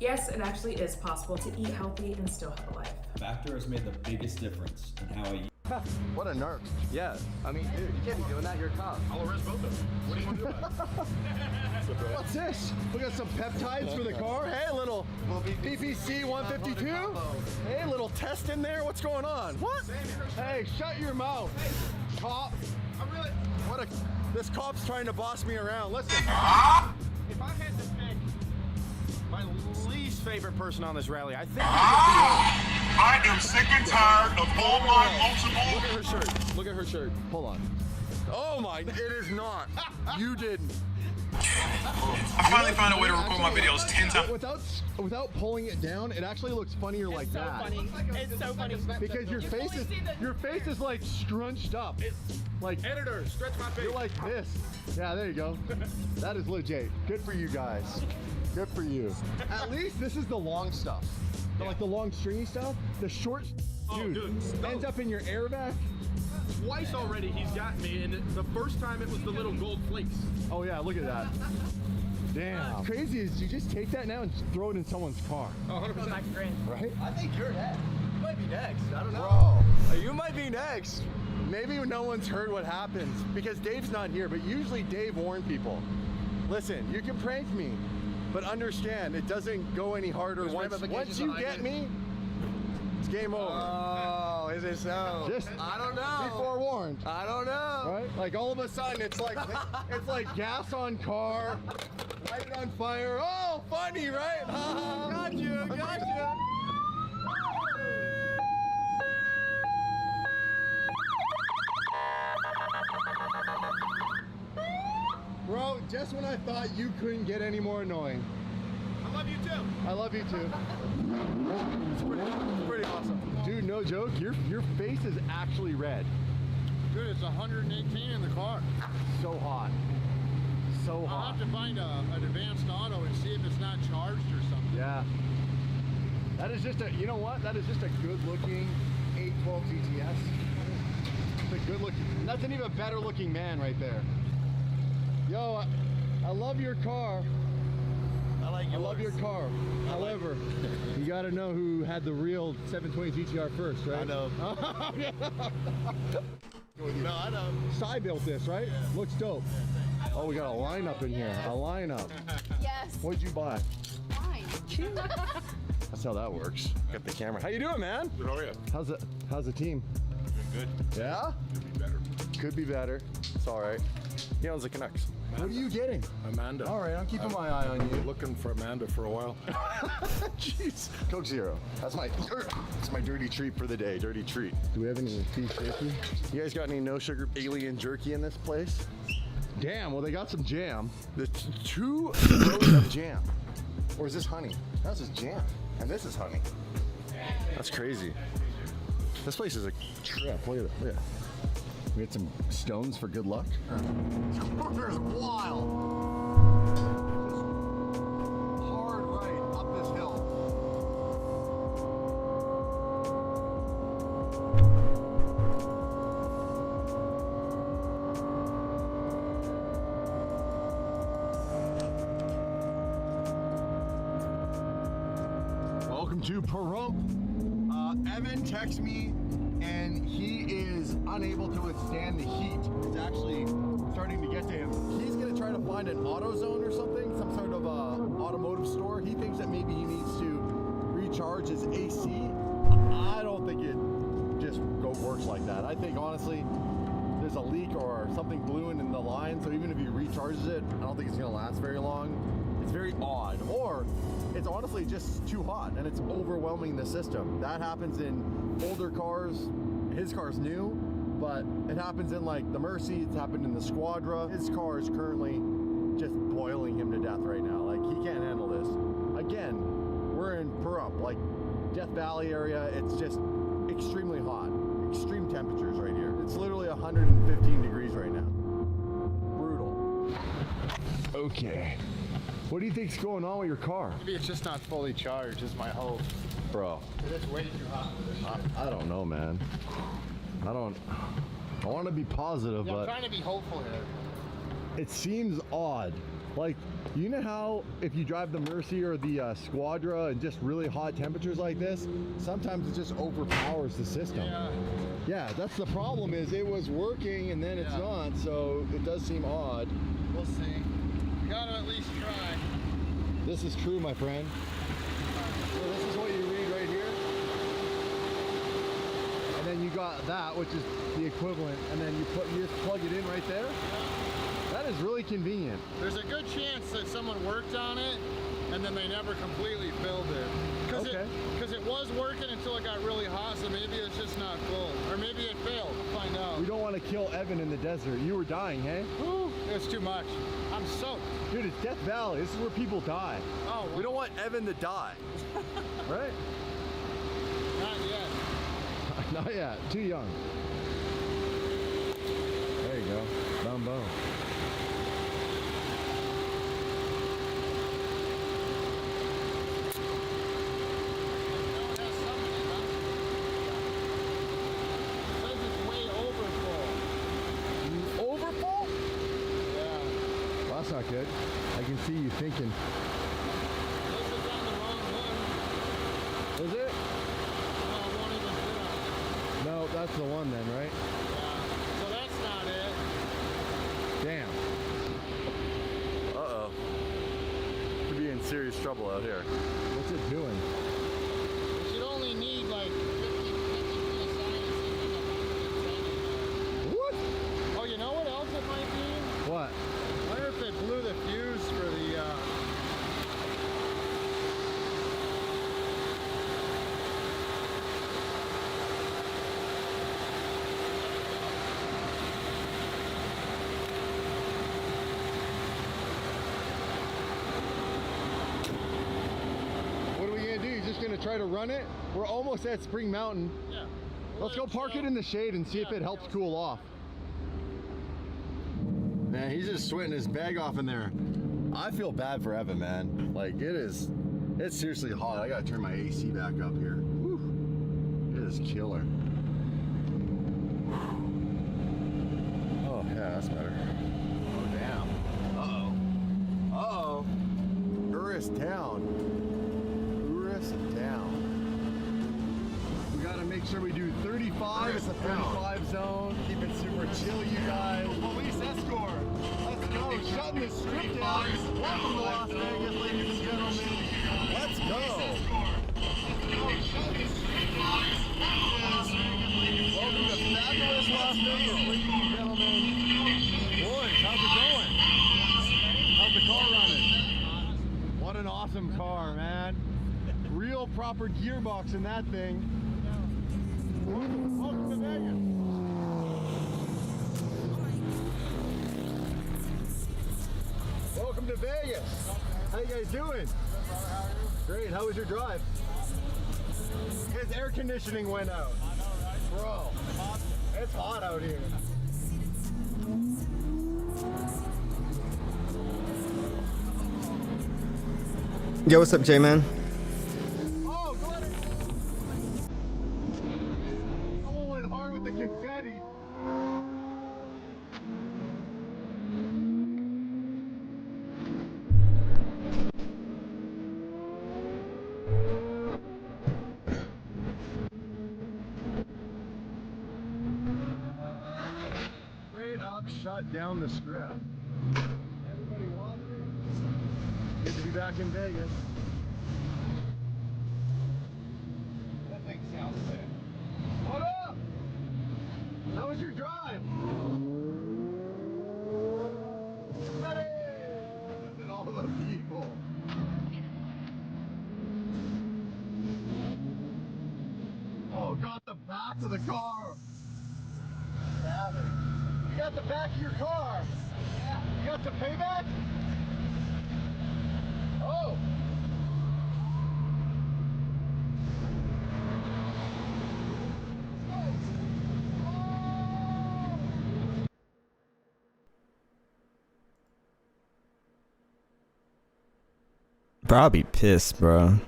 Yes, it actually is possible to eat healthy and still have a life. Factor has made the biggest difference in how I eat. What a narc. Yeah, I mean, dude, you can't be doing that. You're a cop. I'll arrest both of them. What do you want to do about it? What's this? We got some peptides for the car. Hey, little PPC 152. Hey, little test in there. What's going on? What? Hey, shut your mouth, cop. I'm really... This cop's trying to boss me around. Listen. If I had to pick my least favorite person on this rally, I think I am sick and tired of all my multiple. Look at her shirt. Look at her shirt. Hold on. Oh my, it is not. You didn't. I finally found a way to record my videos 10 times. Without pulling it down, it actually looks funnier like that. Funny. It's so funny. Because your face is like scrunched up. Like editor, stretch my face. You're like this. Yeah, there you go. That is legit. Good for you guys. Good for you. At least this is the long stuff. Like the long stringy stuff. The short, dude, ends up in your airbag. Twice already he's gotten me, and the first time it was the little gold flakes. Oh yeah, look at that. Damn. Crazy is you just take that now and throw it in someone's car. Oh, 100%. Right? I think you're next. You might be next. I don't know. Bro, you might be next. Maybe no one's heard what happens because Dave's not here, but usually Dave warned people. Listen, you can prank me, but understand it doesn't go any harder. Once you get me, it's game over. Oh, is it so? Just I don't know. be forewarned. I don't know. Right? Like all of a sudden it's like gas on car, light it on fire. Oh, funny, right? Got you. Bro, just when I thought you couldn't get any more annoying. I love you too. I love you too. It's pretty awesome. Dude, no joke, your face is actually red. Dude, it's 118 in the car. So hot. So I'll hot. have to find an advanced auto and see if it's not charged or something. Yeah. That is just you know what? That is just a good looking 812 GTS. It's a good looking, that's an even better looking man right there. Yo, I love your car. I love your car. However, you gotta know who had the real 720 GTR first, right? I know. No, I know. Side built this, right? Yeah. Looks dope. Oh, we got a lineup in here. A lineup. Yes. What'd you buy? Fine. That's how that works. Got the camera. How you doing, man? Good, how are you? How's the team? Doing good. Yeah? Could be better. Could be better. It's all right. He owns the Canucks. Amanda. What are you getting? Amanda. All right, I'm keeping my eye on you. Looking for Amanda for a while. Jeez. Coke Zero. That's my dirty treat for the day. Dirty treat. Do we have any beef jerky? You guys got any no sugar alien jerky in this place? Damn. Well, they got some jam. The 2 rows of jam. Or is this honey? That's just jam, and this is honey. That's crazy. This place is a trip. Look at it. Look at it. We had some stones for good luck. This corner is wild. Hard right up this hill. Welcome to Pahrump. Evan texts me and he is unable to withstand the heat. It's actually starting to get to him. He's gonna try to find an AutoZone or something, some sort of automotive store. He thinks that maybe he needs to recharge his AC. I don't think it just works like that. I think honestly, there's a leak or something blew in the line, so even if he recharges it, I don't think it's gonna last very long. It's very odd. Or it's honestly just too hot and it's overwhelming the system. That happens in older cars. His car's new, but it happens in like the Mercy, it's happened in the Squadra. His car is currently just boiling him to death right now. Like, he can't handle this. Again, we're in Pahrump, like Death Valley area. It's just extremely hot. Extreme temperatures right here. It's literally 115 degrees right now. Brutal. Okay. What do you think's going on with your car? Maybe it's just not fully charged, is my hope. Bro. It's way too hot for this. I don't know, man. I want to be positive, Yeah, but I'm trying to be hopeful here. It seems odd. Like, you know how if you drive the Mercy or the Squadra and just really hot temperatures like this, sometimes it just overpowers the system. Yeah, that's the problem, is it was working and then it's not, so it does seem odd. We'll see. We gotta at least try. This is true, my friend. So this is what you read right here. And then you got that, which is the equivalent, and then you just plug it in right there. That is really convenient. There's a good chance that someone worked on it and then they never completely filled it. Because it was working until it got really hot, so maybe it's just not full. Or maybe it failed. We'll find out. We don't want to kill Evan in the desert. You were dying, hey? Whew, it's too much. I'm soaked. Dude, it's Death Valley. This is where people die. Oh, wow. We don't want Evan to die. Right? Not yet. Not yet. Too young. There you go. Boom, boom. That's not good. I can see you thinking. This is on the wrong one. Is it? No, it won't even fit on it. No, that's the one then, right? Yeah. So that's not it. Damn. Uh-oh. Could be in serious trouble out here. What's it doing? You should only need like 50 PSI and something like that. What? Oh, you know what else it might be? What? I wonder if they blew the fuse for the What are we gonna do? You're just gonna try to run it? We're almost at Spring Mountain. yeah. Let's go park it in the shade and see if it helps cool off. Man, he's just sweating his bag off in there. I feel bad for Evan, man. Like, it's seriously hot. I gotta turn my AC back up here. Whew. It is killer. Oh, yeah, that's better. Oh, damn. Uh-oh. Uh-oh. Tourist town. Tourist town. We gotta make sure we do 35. It's a 35 zone. Keep it super chill, you guys. Police escort. Let's go. Shutting the strip down. Welcome to Las Vegas, ladies and gentlemen. Let's go. Welcome to fabulous Las Vegas, ladies and gentlemen. Boys, how's it going? How's the car running? What an awesome car, man. Real proper gearbox in that thing. Welcome to Vegas. Welcome to Vegas. How you guys doing? Great. How was your drive? His air conditioning went out. I know, right? Bro, it's hot out here. Yo, what's up, J-Man? Oh, go ahead. Someone went hard with the confetti. Straight up shut down the strip. Everybody walking. Good to be back in Vegas. That thing sounds sick. What up? How was your drive? Hey! And all the people. Oh, got the back of the car. Savage. You got the back of your car. Yeah. You got the payback? Oh. Bro, I'll be pissed, bro.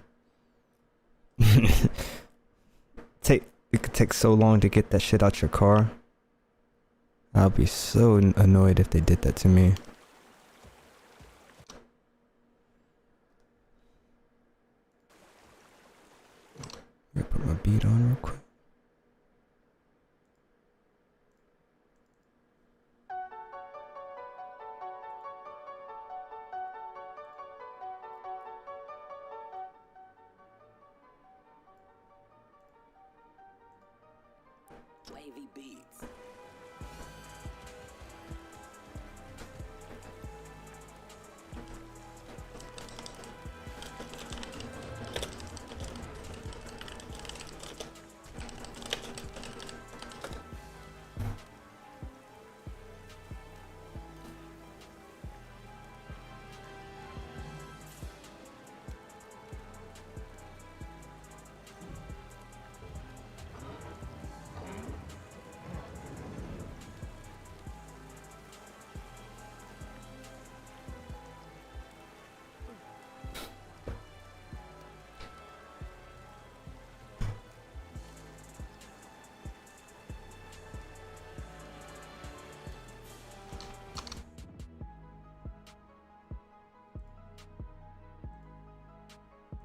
It could take so long to get that shit out your car. I'll be so annoyed if they did that to me. beat on real quick. Wavvy Beatz.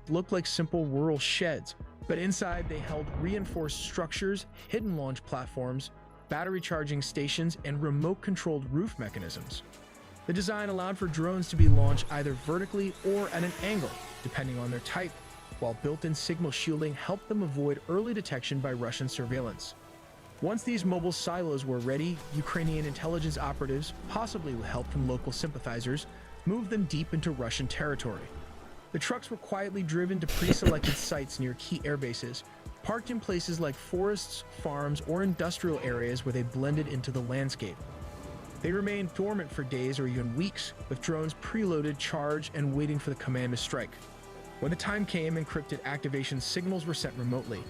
Looked like simple rural sheds, but inside they held reinforced structures, hidden launch platforms, battery charging stations, and remote-controlled roof mechanisms. The design allowed for drones to be launched either vertically or at an angle, depending on their type, while built-in signal shielding helped them avoid early detection by Russian surveillance. Once these mobile silos were ready, Ukrainian intelligence operatives, possibly with help from local sympathizers, moved them deep into Russian territory. The trucks were quietly driven to pre-selected sites near key airbases, parked in places like forests, farms, or industrial areas where they blended into the landscape. They remained dormant for days or even weeks, with drones preloaded, charged, and waiting for the command to strike. When the time came, encrypted activation signals were sent remotely.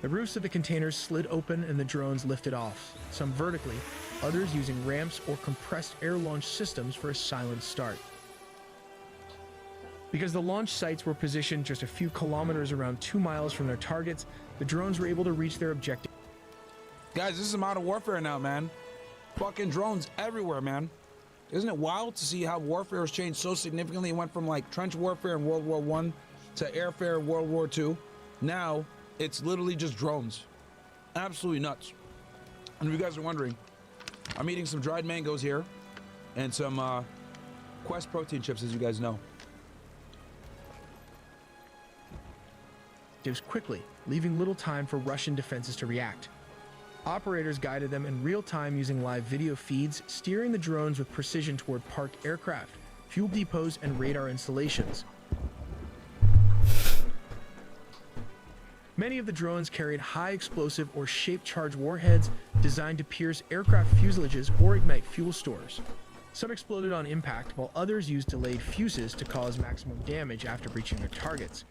The roofs of the containers slid open and the drones lifted off, some vertically, others using ramps or compressed air launch systems for a silent start. Because the launch sites were positioned just a few kilometers around 2 miles from their targets, the drones were able to reach their objective. Guys, this is modern warfare now, man. Fucking drones everywhere, man. Isn't it wild to see how warfare has changed so significantly? It went from like trench warfare in World War I to airfare in World War II. Now, it's literally just drones. Absolutely nuts. And if you guys are wondering, I'm eating some dried mangoes here and some Quest protein chips, as you guys know. Quickly, leaving little time for Russian defenses to react. Operators guided them in real time using live video feeds, steering the drones with precision toward parked aircraft, fuel depots, and radar installations. Many of the drones carried high explosive or shape-charged warheads designed to pierce aircraft fuselages or ignite fuel stores. Some exploded on impact, while others used delayed fuses to cause maximum damage after reaching their targets.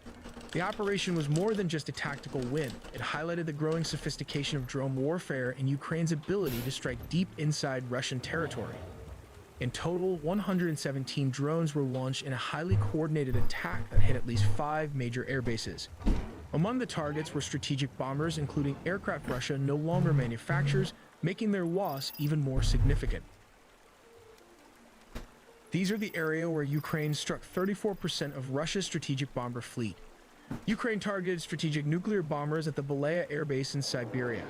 The operation was more than just a tactical win. It highlighted the growing sophistication of drone warfare and Ukraine's ability to strike deep inside Russian territory. In total, 117 drones were launched in a highly coordinated attack that hit at least 5 major airbases. Among the targets were strategic bombers, including aircraft Russia no longer manufactures, making their loss even more significant. These are the area where Ukraine struck 34% of Russia's strategic bomber fleet. Ukraine targeted strategic nuclear bombers at the Belaya Air Base in Siberia.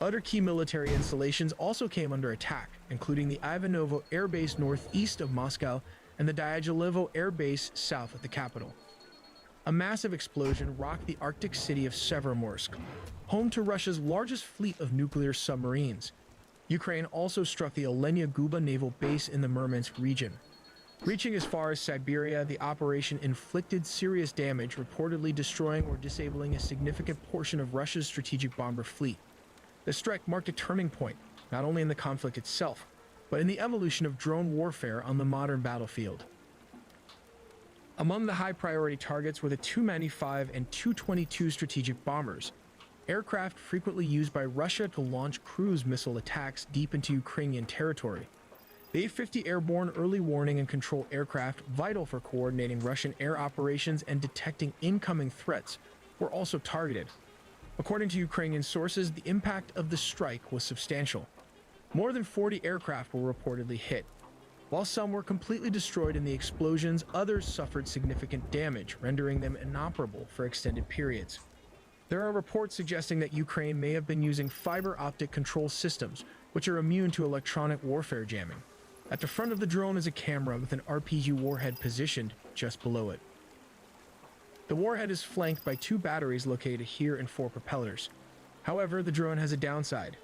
Other key military installations also came under attack, including the Ivanovo Air Base northeast of Moscow and the Dyagilevo Air Base south of the capital. A massive explosion rocked the Arctic city of Severomorsk, home to Russia's largest fleet of nuclear submarines. Ukraine also struck the Olenya Guba naval base in the Murmansk region. Reaching as far as Siberia, the operation inflicted serious damage, reportedly destroying or disabling a significant portion of Russia's strategic bomber fleet. The strike marked a turning point, not only in the conflict itself, but in the evolution of drone warfare on the modern battlefield. Among the high-priority targets were the Tu-95 and Tu-22 strategic bombers, aircraft frequently used by Russia to launch cruise missile attacks deep into Ukrainian territory. The A-50 airborne early warning and control aircraft, vital for coordinating Russian air operations and detecting incoming threats, were also targeted. According to Ukrainian sources, the impact of the strike was substantial. More than 40 aircraft were reportedly hit. While some were completely destroyed in the explosions, others suffered significant damage, rendering them inoperable for extended periods. There are reports suggesting that Ukraine may have been using fiber optic control systems, which are immune to electronic warfare jamming. At the front of the drone is a camera with an RPG warhead positioned just below it. The warhead is flanked by 2 batteries located here and 4 propellers. However, the drone has a downside.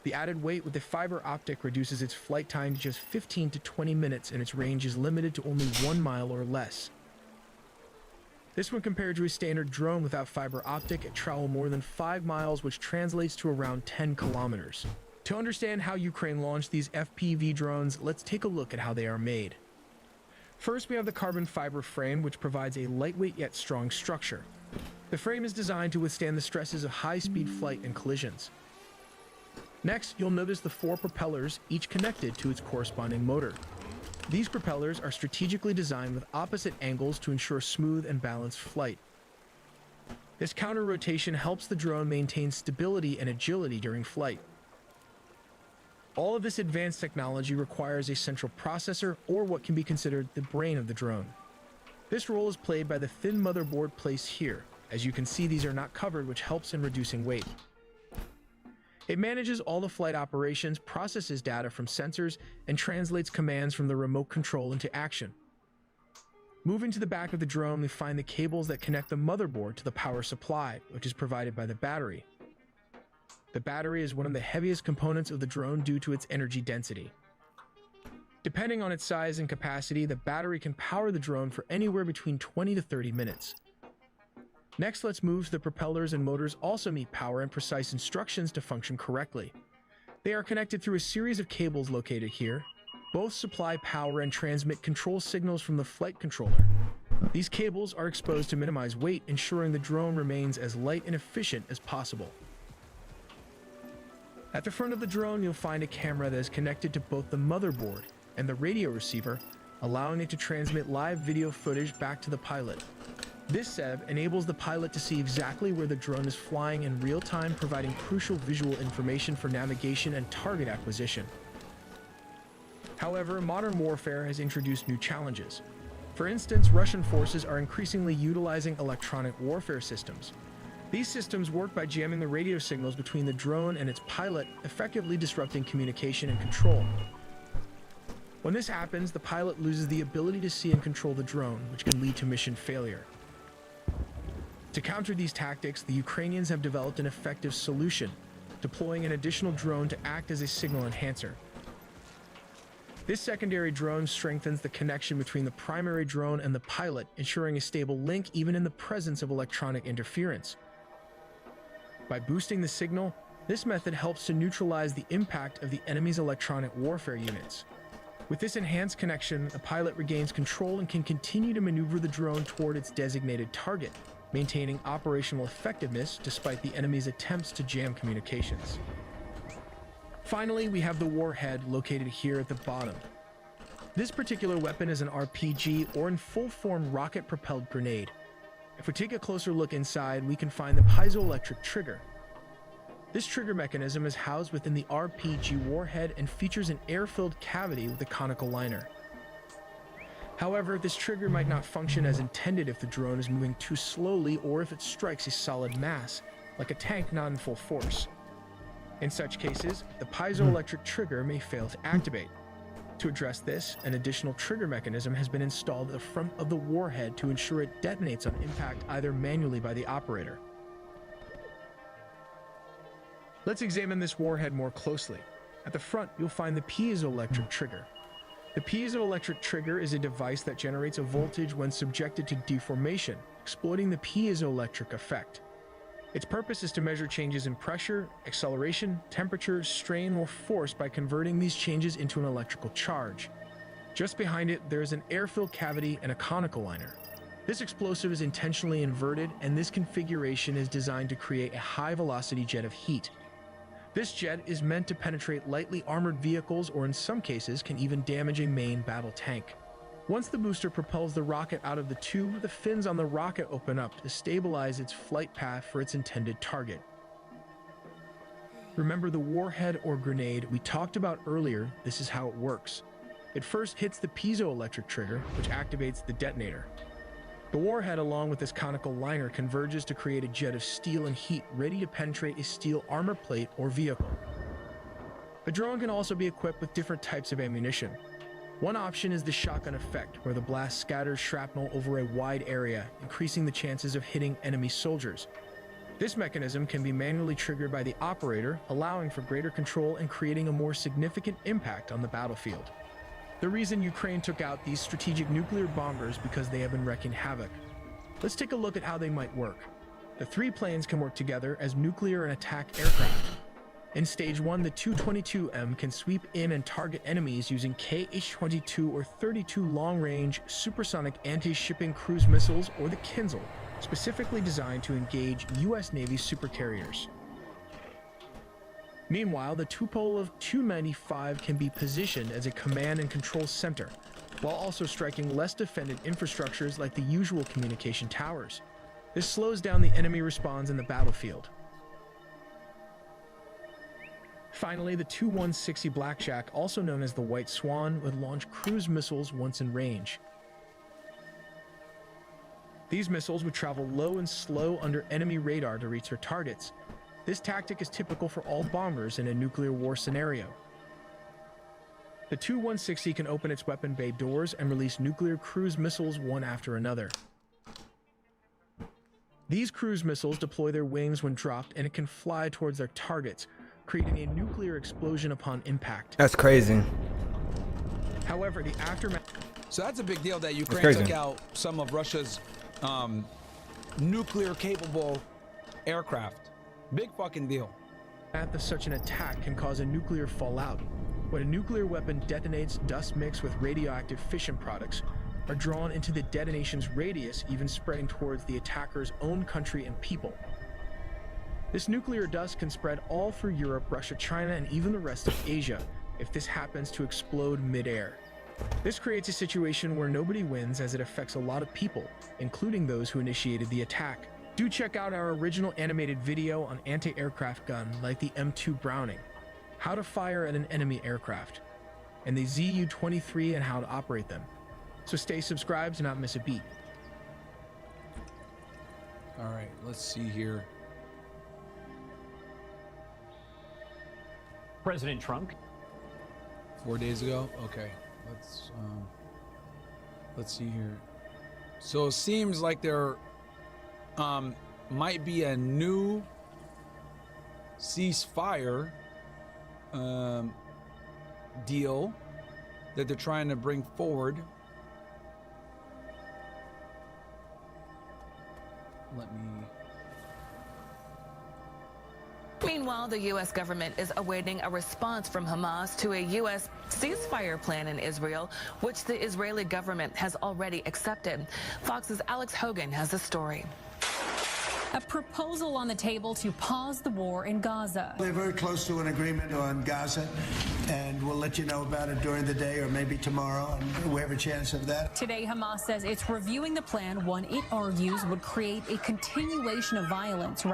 The added weight with the fiber optic reduces its flight time to just 15 to 20 minutes, and its range is limited to only 1 mile or less. This, when compared to a standard drone without fiber optic, it travels more than 5 miles, which translates to around 10 kilometers. To understand how Ukraine launched these FPV drones, let's take a look at how they are made. First, we have the carbon fiber frame, which provides a lightweight yet strong structure. The frame is designed to withstand the stresses of high-speed flight and collisions. Next, you'll notice the 4 propellers, each connected to its corresponding motor. These propellers are strategically designed with opposite angles to ensure smooth and balanced flight. This counter rotation helps the drone maintain stability and agility during flight. All of this advanced technology requires a central processor, or what can be considered the brain of the drone. This role is played by the thin motherboard placed here. As you can see, these are not covered, which helps in reducing weight. It manages all the flight operations, processes data from sensors, and translates commands from the remote control into action. Moving to the back of the drone, we find the cables that connect the motherboard to the power supply, which is provided by the battery. The battery is one of the heaviest components of the drone due to its energy density. Depending on its size and capacity, the battery can power the drone for anywhere between 20 to 30 minutes. Next, let's move to the propellers and motors also need power and precise instructions to function correctly. They are connected through a series of cables located here. Both supply power and transmit control signals from the flight controller. These cables are exposed to minimize weight, ensuring the drone remains as light and efficient as possible. At the front of the drone, you'll find a camera that is connected to both the motherboard and the radio receiver, allowing it to transmit live video footage back to the pilot. This SEV enables the pilot to see exactly where the drone is flying in real time, providing crucial visual information for navigation and target acquisition. However, modern warfare has introduced new challenges. For instance, Russian forces are increasingly utilizing electronic warfare systems. These systems work by jamming the radio signals between the drone and its pilot, effectively disrupting communication and control. When this happens, the pilot loses the ability to see and control the drone, which can lead to mission failure. To counter these tactics, the Ukrainians have developed an effective solution, deploying an additional drone to act as a signal enhancer. This secondary drone strengthens the connection between the primary drone and the pilot, ensuring a stable link even in the presence of electronic interference. By boosting the signal, this method helps to neutralize the impact of the enemy's electronic warfare units. With this enhanced connection, the pilot regains control and can continue to maneuver the drone toward its designated target, maintaining operational effectiveness despite the enemy's attempts to jam communications. Finally, we have the warhead located here at the bottom. This particular weapon is an RPG, or in full-form rocket-propelled grenade. If we take a closer look inside, we can find the piezoelectric trigger. This trigger mechanism is housed within the RPG warhead and features an air-filled cavity with a conical liner. However, this trigger might not function as intended if the drone is moving too slowly or if it strikes a solid mass, like a tank not in full force. In such cases, the piezoelectric trigger may fail to activate. To address this, an additional trigger mechanism has been installed at the front of the warhead to ensure it detonates on impact either manually by the operator. Let's examine this warhead more closely. At the front, you'll find the piezoelectric trigger. The piezoelectric trigger is a device that generates a voltage when subjected to deformation, exploiting the piezoelectric effect. Its purpose is to measure changes in pressure, acceleration, temperature, strain, or force by converting these changes into an electrical charge. Just behind it, there is an air-filled cavity and a conical liner. This explosive is intentionally inverted, and this configuration is designed to create a high-velocity jet of heat. This jet is meant to penetrate lightly armored vehicles, or in some cases can even damage a main battle tank. Once the booster propels the rocket out of the tube, the fins on the rocket open up to stabilize its flight path for its intended target. Remember the warhead or grenade we talked about earlier? This is how it works. It first hits the piezoelectric trigger, which activates the detonator. The warhead, along with this conical liner, converges to create a jet of steel and heat ready to penetrate a steel armor plate or vehicle. The drone can also be equipped with different types of ammunition. One option is the shotgun effect, where the blast scatters shrapnel over a wide area, increasing the chances of hitting enemy soldiers. This mechanism can be manually triggered by the operator, allowing for greater control and creating a more significant impact on the battlefield. The reason Ukraine took out these strategic nuclear bombers because they have been wreaking havoc. Let's take a look at how they might work. The three planes can work together as nuclear and attack aircraft. In Stage 1, the Tu-22M can sweep in and target enemies using Kh-22 or 32 long-range supersonic anti-shipping cruise missiles, or the Kinzhal, specifically designed to engage U.S. Navy supercarriers. Meanwhile, the Tupolev Tu-95 can be positioned as a command and control center, while also striking less defended infrastructures like the usual communication towers. This slows down the enemy response in the battlefield. Finally, the Tu-160 Blackjack, also known as the White Swan, would launch cruise missiles once in range. These missiles would travel low and slow under enemy radar to reach their targets. This tactic is typical for all bombers in a nuclear war scenario. The Tu-160 can open its weapon bay doors and release nuclear cruise missiles one after another. These cruise missiles deploy their wings when dropped, and it can fly towards their targets, creating a nuclear explosion upon impact. That's crazy. However, the aftermath... So that's a big deal that Ukraine took out some of Russia's nuclear-capable aircraft. Big fucking deal. Of such an attack can cause a nuclear fallout. When a nuclear weapon detonates, dust mixed with radioactive fission products are drawn into the detonation's radius, even spreading towards the attacker's own country and people. This nuclear dust can spread all through Europe, Russia, China, and even the rest of Asia if this happens to explode mid-air. This creates a situation where nobody wins, as it affects a lot of people, including those who initiated the attack. Do check out our original animated video on anti-aircraft gun like the M2 Browning, how to fire at an enemy aircraft, and the Zu-23 and how to operate them. So stay subscribed to not miss a beat. All right, let's see here. President Trump. 4 days ago. Okay, let's see here. So it seems like there might be a new ceasefire deal that they're trying to bring forward. Let me... Meanwhile, the U.S. government is awaiting a response from Hamas to a U.S. ceasefire plan in Israel, which the Israeli government has already accepted. Fox's Alex Hogan has the story. A proposal on the table to pause the war in Gaza. We're very close to an agreement on Gaza, and we'll let you know about it during the day or maybe tomorrow, and we have a chance of that. Today, Hamas says it's reviewing the plan, one it argues would create a continuation of violence.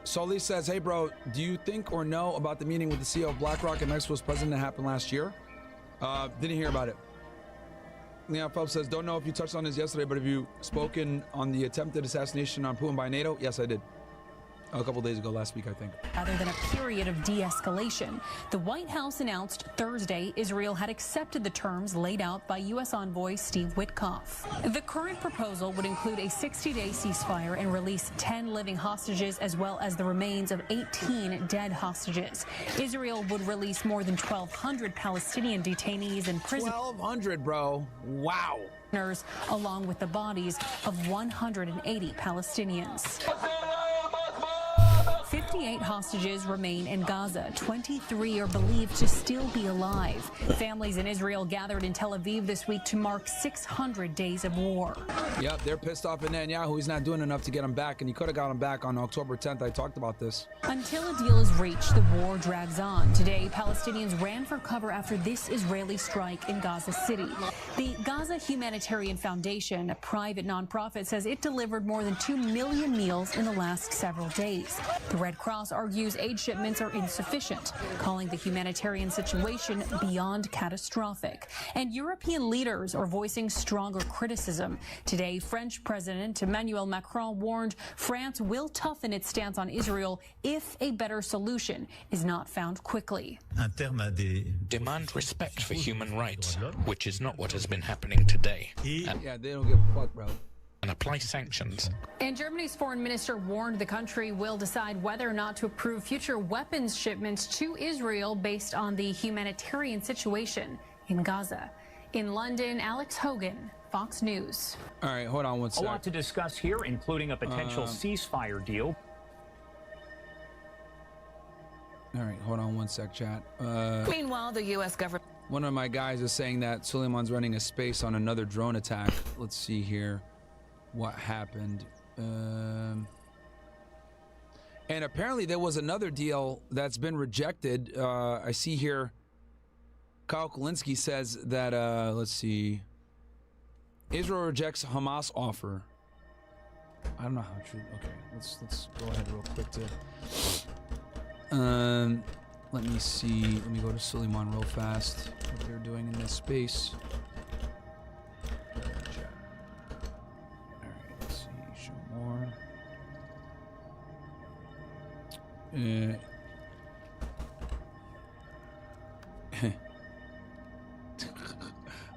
Sully says, hey bro, do you think or know about the meeting with the CEO of BlackRock and Mexico's president that happened last year? Didn't hear about it. Leon Phelps says, don't know if you touched on this yesterday, but have you spoken on the attempted assassination on Putin by NATO? Yes, I did. A couple days ago, last week, I think. Rather than a period of de-escalation, the White House announced Thursday Israel had accepted the terms laid out by U.S. envoy Steve Witkoff. The current proposal would include a 60-day ceasefire and release 10 living hostages, as well as the remains of 18 dead hostages. Israel would release more than 1,200 Palestinian detainees and prisoners. 1,200, bro. Wow. Along with the bodies of 180 Palestinians. 58 hostages remain in Gaza. 23 are believed to still be alive. Families in Israel gathered in Tel Aviv this week to mark 600 days of war. Yep, they're pissed off at Netanyahu. He's not doing enough to get them back, and he could have got them back on October 10th. I talked about this. Until a deal is reached, the war drags on. Today, Palestinians ran for cover after this Israeli strike in Gaza City. The Gaza Humanitarian Foundation, a private nonprofit, says it delivered more than 2 million meals in the last several days. The Red Cross argues aid shipments are insufficient, calling the humanitarian situation beyond catastrophic. And European leaders are voicing stronger criticism. Today, French President Emmanuel Macron warned France will toughen its stance on Israel if a better solution is not found quickly. Demand respect for human rights, which is not what has been happening today. Yeah, they don't give a fuck, bro. And apply sanctions. And Germany's foreign minister warned the country will decide whether or not to approve future weapons shipments to Israel based on the humanitarian situation in Gaza. In London, Alex Hogan, Fox News. All right, hold on one A sec. lot to discuss here, including a potential ceasefire deal. All right, hold on one sec, chat. Meanwhile, the U.S. government... One of my guys is saying that Suleiman's running a space on another drone attack. Let's see here what happened. And apparently there was another deal that's been rejected. I see here Kyle Kulinski says that, let's see, Israel rejects Hamas offer. I don't know how true. Okay, let's go ahead real quick to... let me see. Let me go to Suleiman real fast. What they're doing in this space. Alright, let's see. Show more.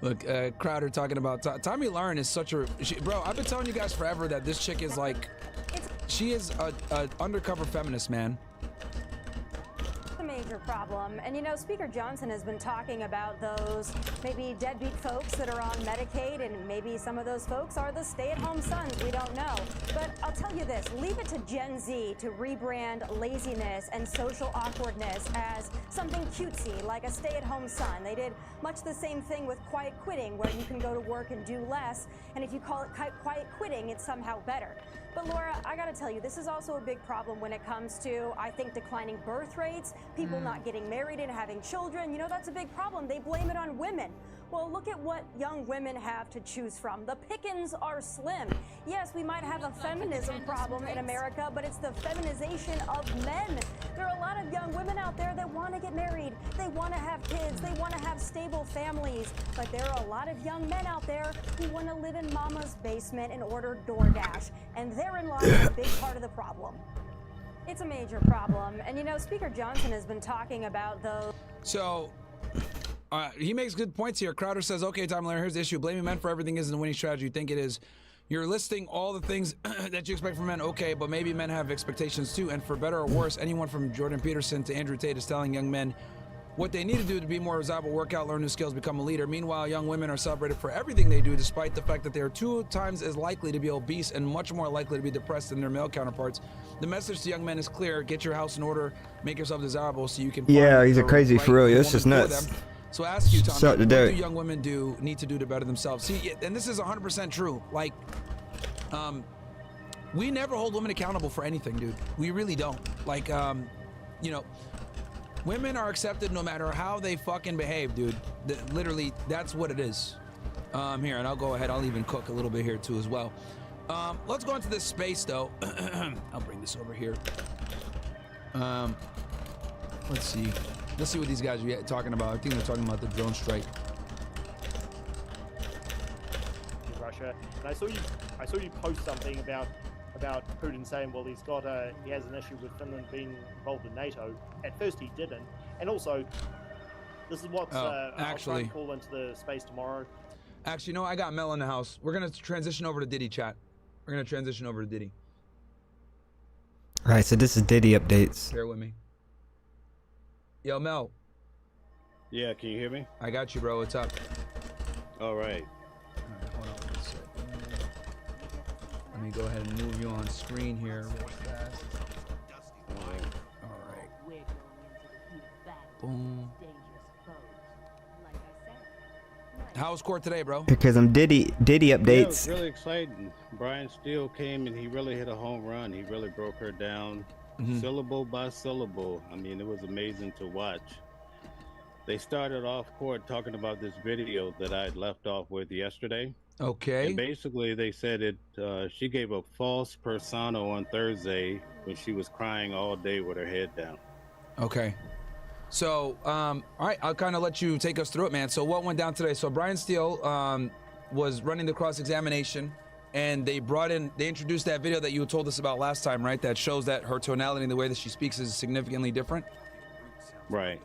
Look, Crowder talking about Tommy Lauren is such a bro. I've been telling you guys forever that this chick is like, she is a undercover feminist, man. Major problem. And you know, Speaker Johnson has been talking about those maybe deadbeat folks that are on Medicaid, and maybe some of those folks are the stay-at-home sons. We don't know. But I'll tell you this, leave it to Gen Z to rebrand laziness and social awkwardness as something cutesy, like a stay-at-home son. They did much the same thing with quiet quitting, where you can go to work and do less, and if you call it quiet quitting, it's somehow better. But Laura, I gotta tell you, this is also a big problem when it comes to, I think, declining birth rates, people not getting married and having children. You know, that's a big problem. They blame it on women. Well, look at what young women have to choose from. The pickings are slim. Yes, we might have a feminism problem in America, but it's the feminization of men. There are a lot of young women out there that want to get married. They want to have kids. They want to have stable families. But there are a lot of young men out there who want to live in mama's basement and order DoorDash. And therein lies a big part of the problem. It's a major problem. And you know, Speaker Johnson has been talking about those. So, he makes good points here. Crowder says, okay, Tom Larry, here's the issue. Blaming men for everything isn't a winning strategy. You think it is. You're listing all the things that you expect from men. Okay, but maybe men have expectations too. And for better or worse, anyone from Jordan Peterson to Andrew Tate is telling young men what they need to do to be more desirable, work out, learn new skills, become a leader. Meanwhile, young women are celebrated for everything they do, despite the fact that they are 2 times as likely to be obese and much more likely to be depressed than their male counterparts. The message to young men is clear. Get your house in order. Make yourself desirable so you can Yeah, find he's a the crazy right for real. It's woman just for nuts. them. So I ask you, Tom, Suck what the do dick. young women need to do to better themselves? See, and this is 100% true. Like, we never hold women accountable for anything, dude. We really don't. Like, you know, women are accepted no matter how they fucking behave, dude. Literally, that's what it is. Here, and I'll go ahead. I'll even cook a little bit here too as well. Let's go into this space though. I'll bring this over here. Let's see. Let's see what these guys are talking about. I think they're talking about the drone strike. Russia, and I saw you post something about Putin saying, well, he has an issue with Finland being involved in NATO. At first he didn't, and also this is what's I'll try and call into the space tomorrow. Actually, no, I got Mel in the house. We're gonna transition over to Diddy, chat. We're gonna transition over to Diddy. All right, so this is Diddy updates. Bear with me. Yo, Mel. Yeah, can you hear me? I got you, bro. What's up? All right. Hold on one second. Let me go ahead and move you on screen here real fast. All right. Boom. How was court today, bro? Because I'm Diddy Yeah, it updates. was really exciting. Brian Steele came and he really hit a home run. He really broke her down syllable by syllable. I mean, it was amazing to watch. They started off court talking about this video that I had left off with yesterday. Okay. And basically, they said she gave a false persona on Thursday when she was crying all day with her head down. Okay. So, all right, I'll kind of let you take us through it, man. So what went down today? So Brian Steele was running the cross-examination, and they introduced that video that you told us about last time, right? That shows that her tonality and the way that she speaks is significantly different. Right.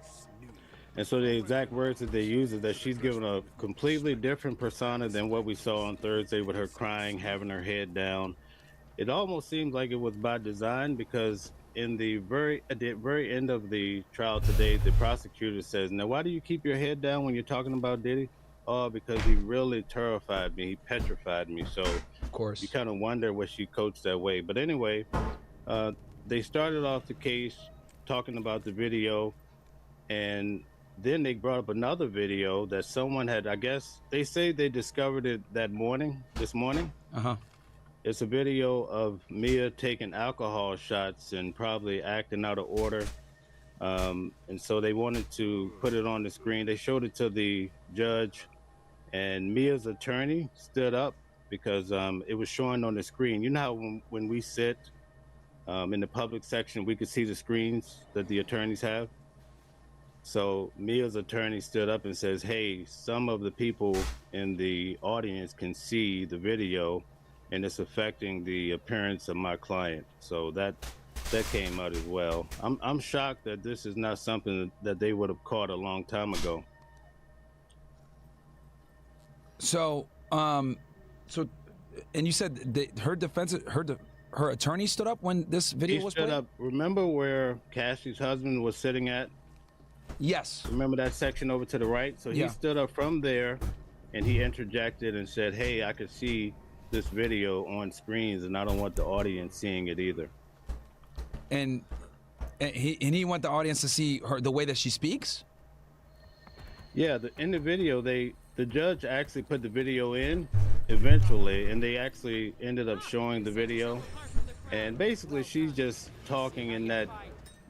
And so the exact words that they use is that she's given a completely different persona than what we saw on Thursday with her crying, having her head down. It almost seems like it was by design, because at the very end of the trial today, the prosecutor says, "Now, why do you keep your head down when you're talking about Diddy?" "Oh, because he really terrified me. He petrified me." So, of course, you kind of wonder what she coached that way. But anyway, they started off the case talking about the video, and then they brought up another video that someone had, I guess, they say they discovered it this morning. Uh-huh. It's a video of Mia taking alcohol shots and probably acting out of order. And so they wanted to put it on the screen. They showed it to the judge, and Mia's attorney stood up because it was showing on the screen. You know how when we sit in the public section, we could see the screens that the attorneys have? So Mia's attorney stood up and says, "Hey, some of the people in the audience can see the video, and it's affecting the appearance of my client." So that came out as well. I'm shocked that this is not something that they would have caught a long time ago. So, and you said her attorney stood up when this video was played? Stood up. Remember where Cassie's husband was sitting at? Yes. Remember that section over to the right? So he stood up from there, and he interjected and said, "Hey, I could see this video on screens, and I don't want the audience seeing it either." And he want the audience to see the way that she speaks? Yeah, in the video, the judge actually put the video in eventually, and they actually ended up showing the video. And basically, she's just talking in that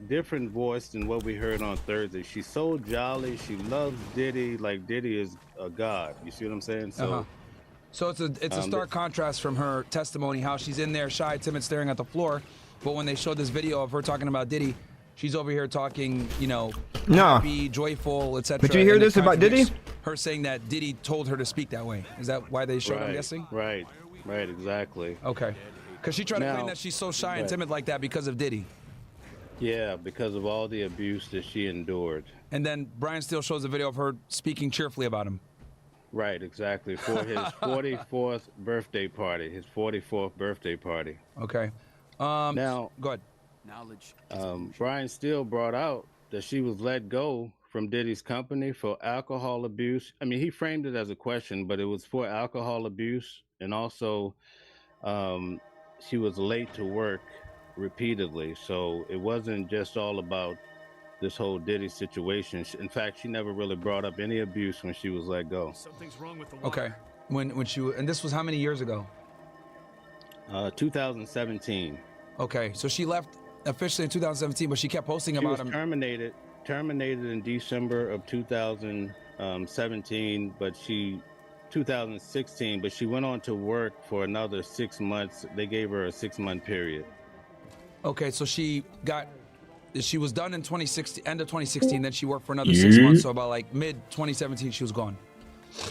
different voice than what we heard on Thursday. She's so jolly. She loves Diddy like Diddy is a god. You see what I'm saying? So. So it's a stark contrast from her testimony, how she's in there shy, timid, staring at the floor. But when they showed this video of her talking about Diddy, she's over here talking, happy, joyful, etc. But you hear this about Diddy? Her saying that Diddy told her to speak that way. Is that why they showed it, I'm guessing? Right, exactly. Okay. Because she tried to claim that she's so shy and timid like that because of Diddy. Yeah, because of all the abuse that she endured. And then Brian Steele shows a video of her speaking cheerfully about him. Right, exactly. For his 44th birthday party. His 44th birthday party. Okay. Now, go ahead. Brian Steele brought out that she was let go from Diddy's company for alcohol abuse. I mean, he framed it as a question, but it was for alcohol abuse. And also, she was late to work repeatedly. So it wasn't just all about this whole Diddy situation. In fact, she never really brought up any abuse when she was let go. Something's wrong with the water. Okay. When she, and this was how many years ago? 2017. Okay, so she left officially in 2017, but she kept posting about him. Terminated in December of 2017, but 2016, but she went on to work for another 6 months. They gave her a 6-month period. Okay, so she was done in 2016, end of 2016, then she worked for another 6 months, so about like mid 2017 she was gone.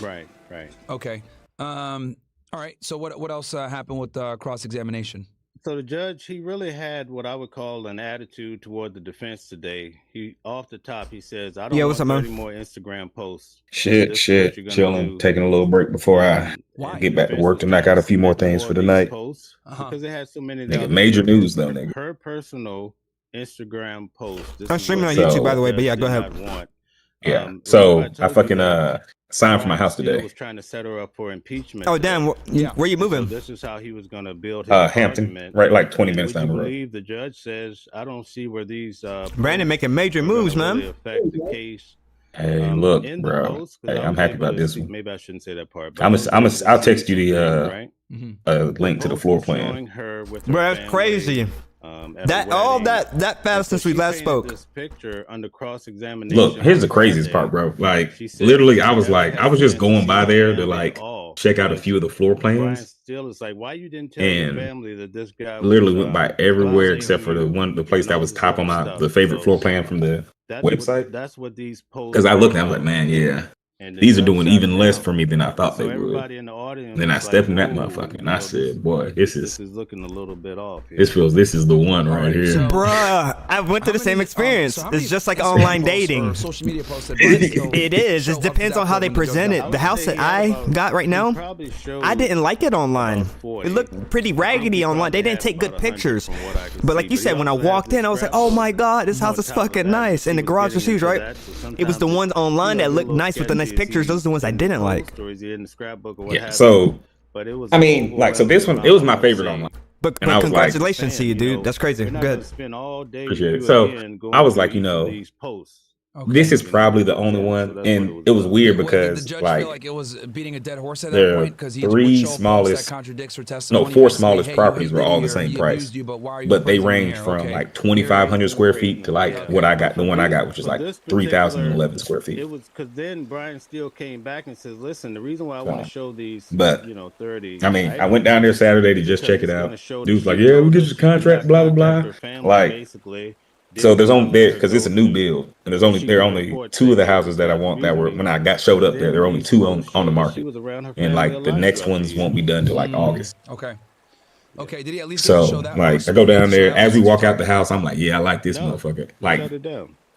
Right. Okay. All right, so what else happened with cross-examination? So the judge, he really had what I would call an attitude toward the defense today. He, off the top, he says, "I don't want 30 more Instagram posts." Shit, chilling, taking a little break before I get back to work to knock out a few more things for the night. Because it has so many. Nigga, major news though, nigga. Her personal Instagram post. I'm streaming on YouTube, by the way, but yeah, go ahead. Yeah, so I fucking signed for my house today. Was trying to set her up for impeachment. Oh damn, where you moving? So this is how he was going to build his Hampton, argument. right, like 20 minutes down the road. Believe the judge says, "I don't see where these Brandon making major moves, man." Really affect the case. Hey, look, bro. Hey, I'm happy about this one. Maybe I shouldn't say that part. But I'll text you the link to the floor plan. Bro, that's crazy. That fast since we last spoke. This picture under cross-examination. Look, here's the craziest part, bro. Like, literally, I was just going by there to like check out a few of the floor plans. Still, it's like, why you didn't tell the family that this guy literally went by everywhere except for the place that was top on the favorite floor plan from the website. That's what these posts. Because I looked and I was like, man, yeah. These are doing even less for me than I thought they would. Then I stepped in that motherfucker and I said, boy, this is looking a little bit off. This is the one right here. Bruh, I went through the same experience. It's just like online dating. It is. It depends on how they present it. The house that I got right now, I didn't like it online. It looked pretty raggedy online. They didn't take good pictures. But like you said, when I walked in, I was like, oh my God, this house is fucking nice. And the garage was huge, right? It was the ones online that looked nice with the nice pictures. Those are the ones I didn't like. Yeah, so I mean, like, so this one, it was my favorite online. But congratulations to you, dude. That's crazy. Good. Appreciate it. So I was like, this is probably the only one, and it was weird because did the judge like feel like it was beating a dead horse at that point because he four smallest properties were all the same price, but they range from like 2,500 square feet to like what I got, the one I got, which is like 3,011 square feet. It was because then Brian still came back and says, "Listen, the reason why I want to show these, 30." I mean, I went down there Saturday to just check it out. Dude's like, "Yeah, we get your contract, blah blah blah." Like. So there's only there because it's a new build, and there are only two of the houses that I want that were when I showed up there. There are only two on the market, and like the next ones won't be done till like August. Okay. Okay. Did he at least show that? Like I go down there as we walk out the house, I'm like, yeah, I like this motherfucker. Like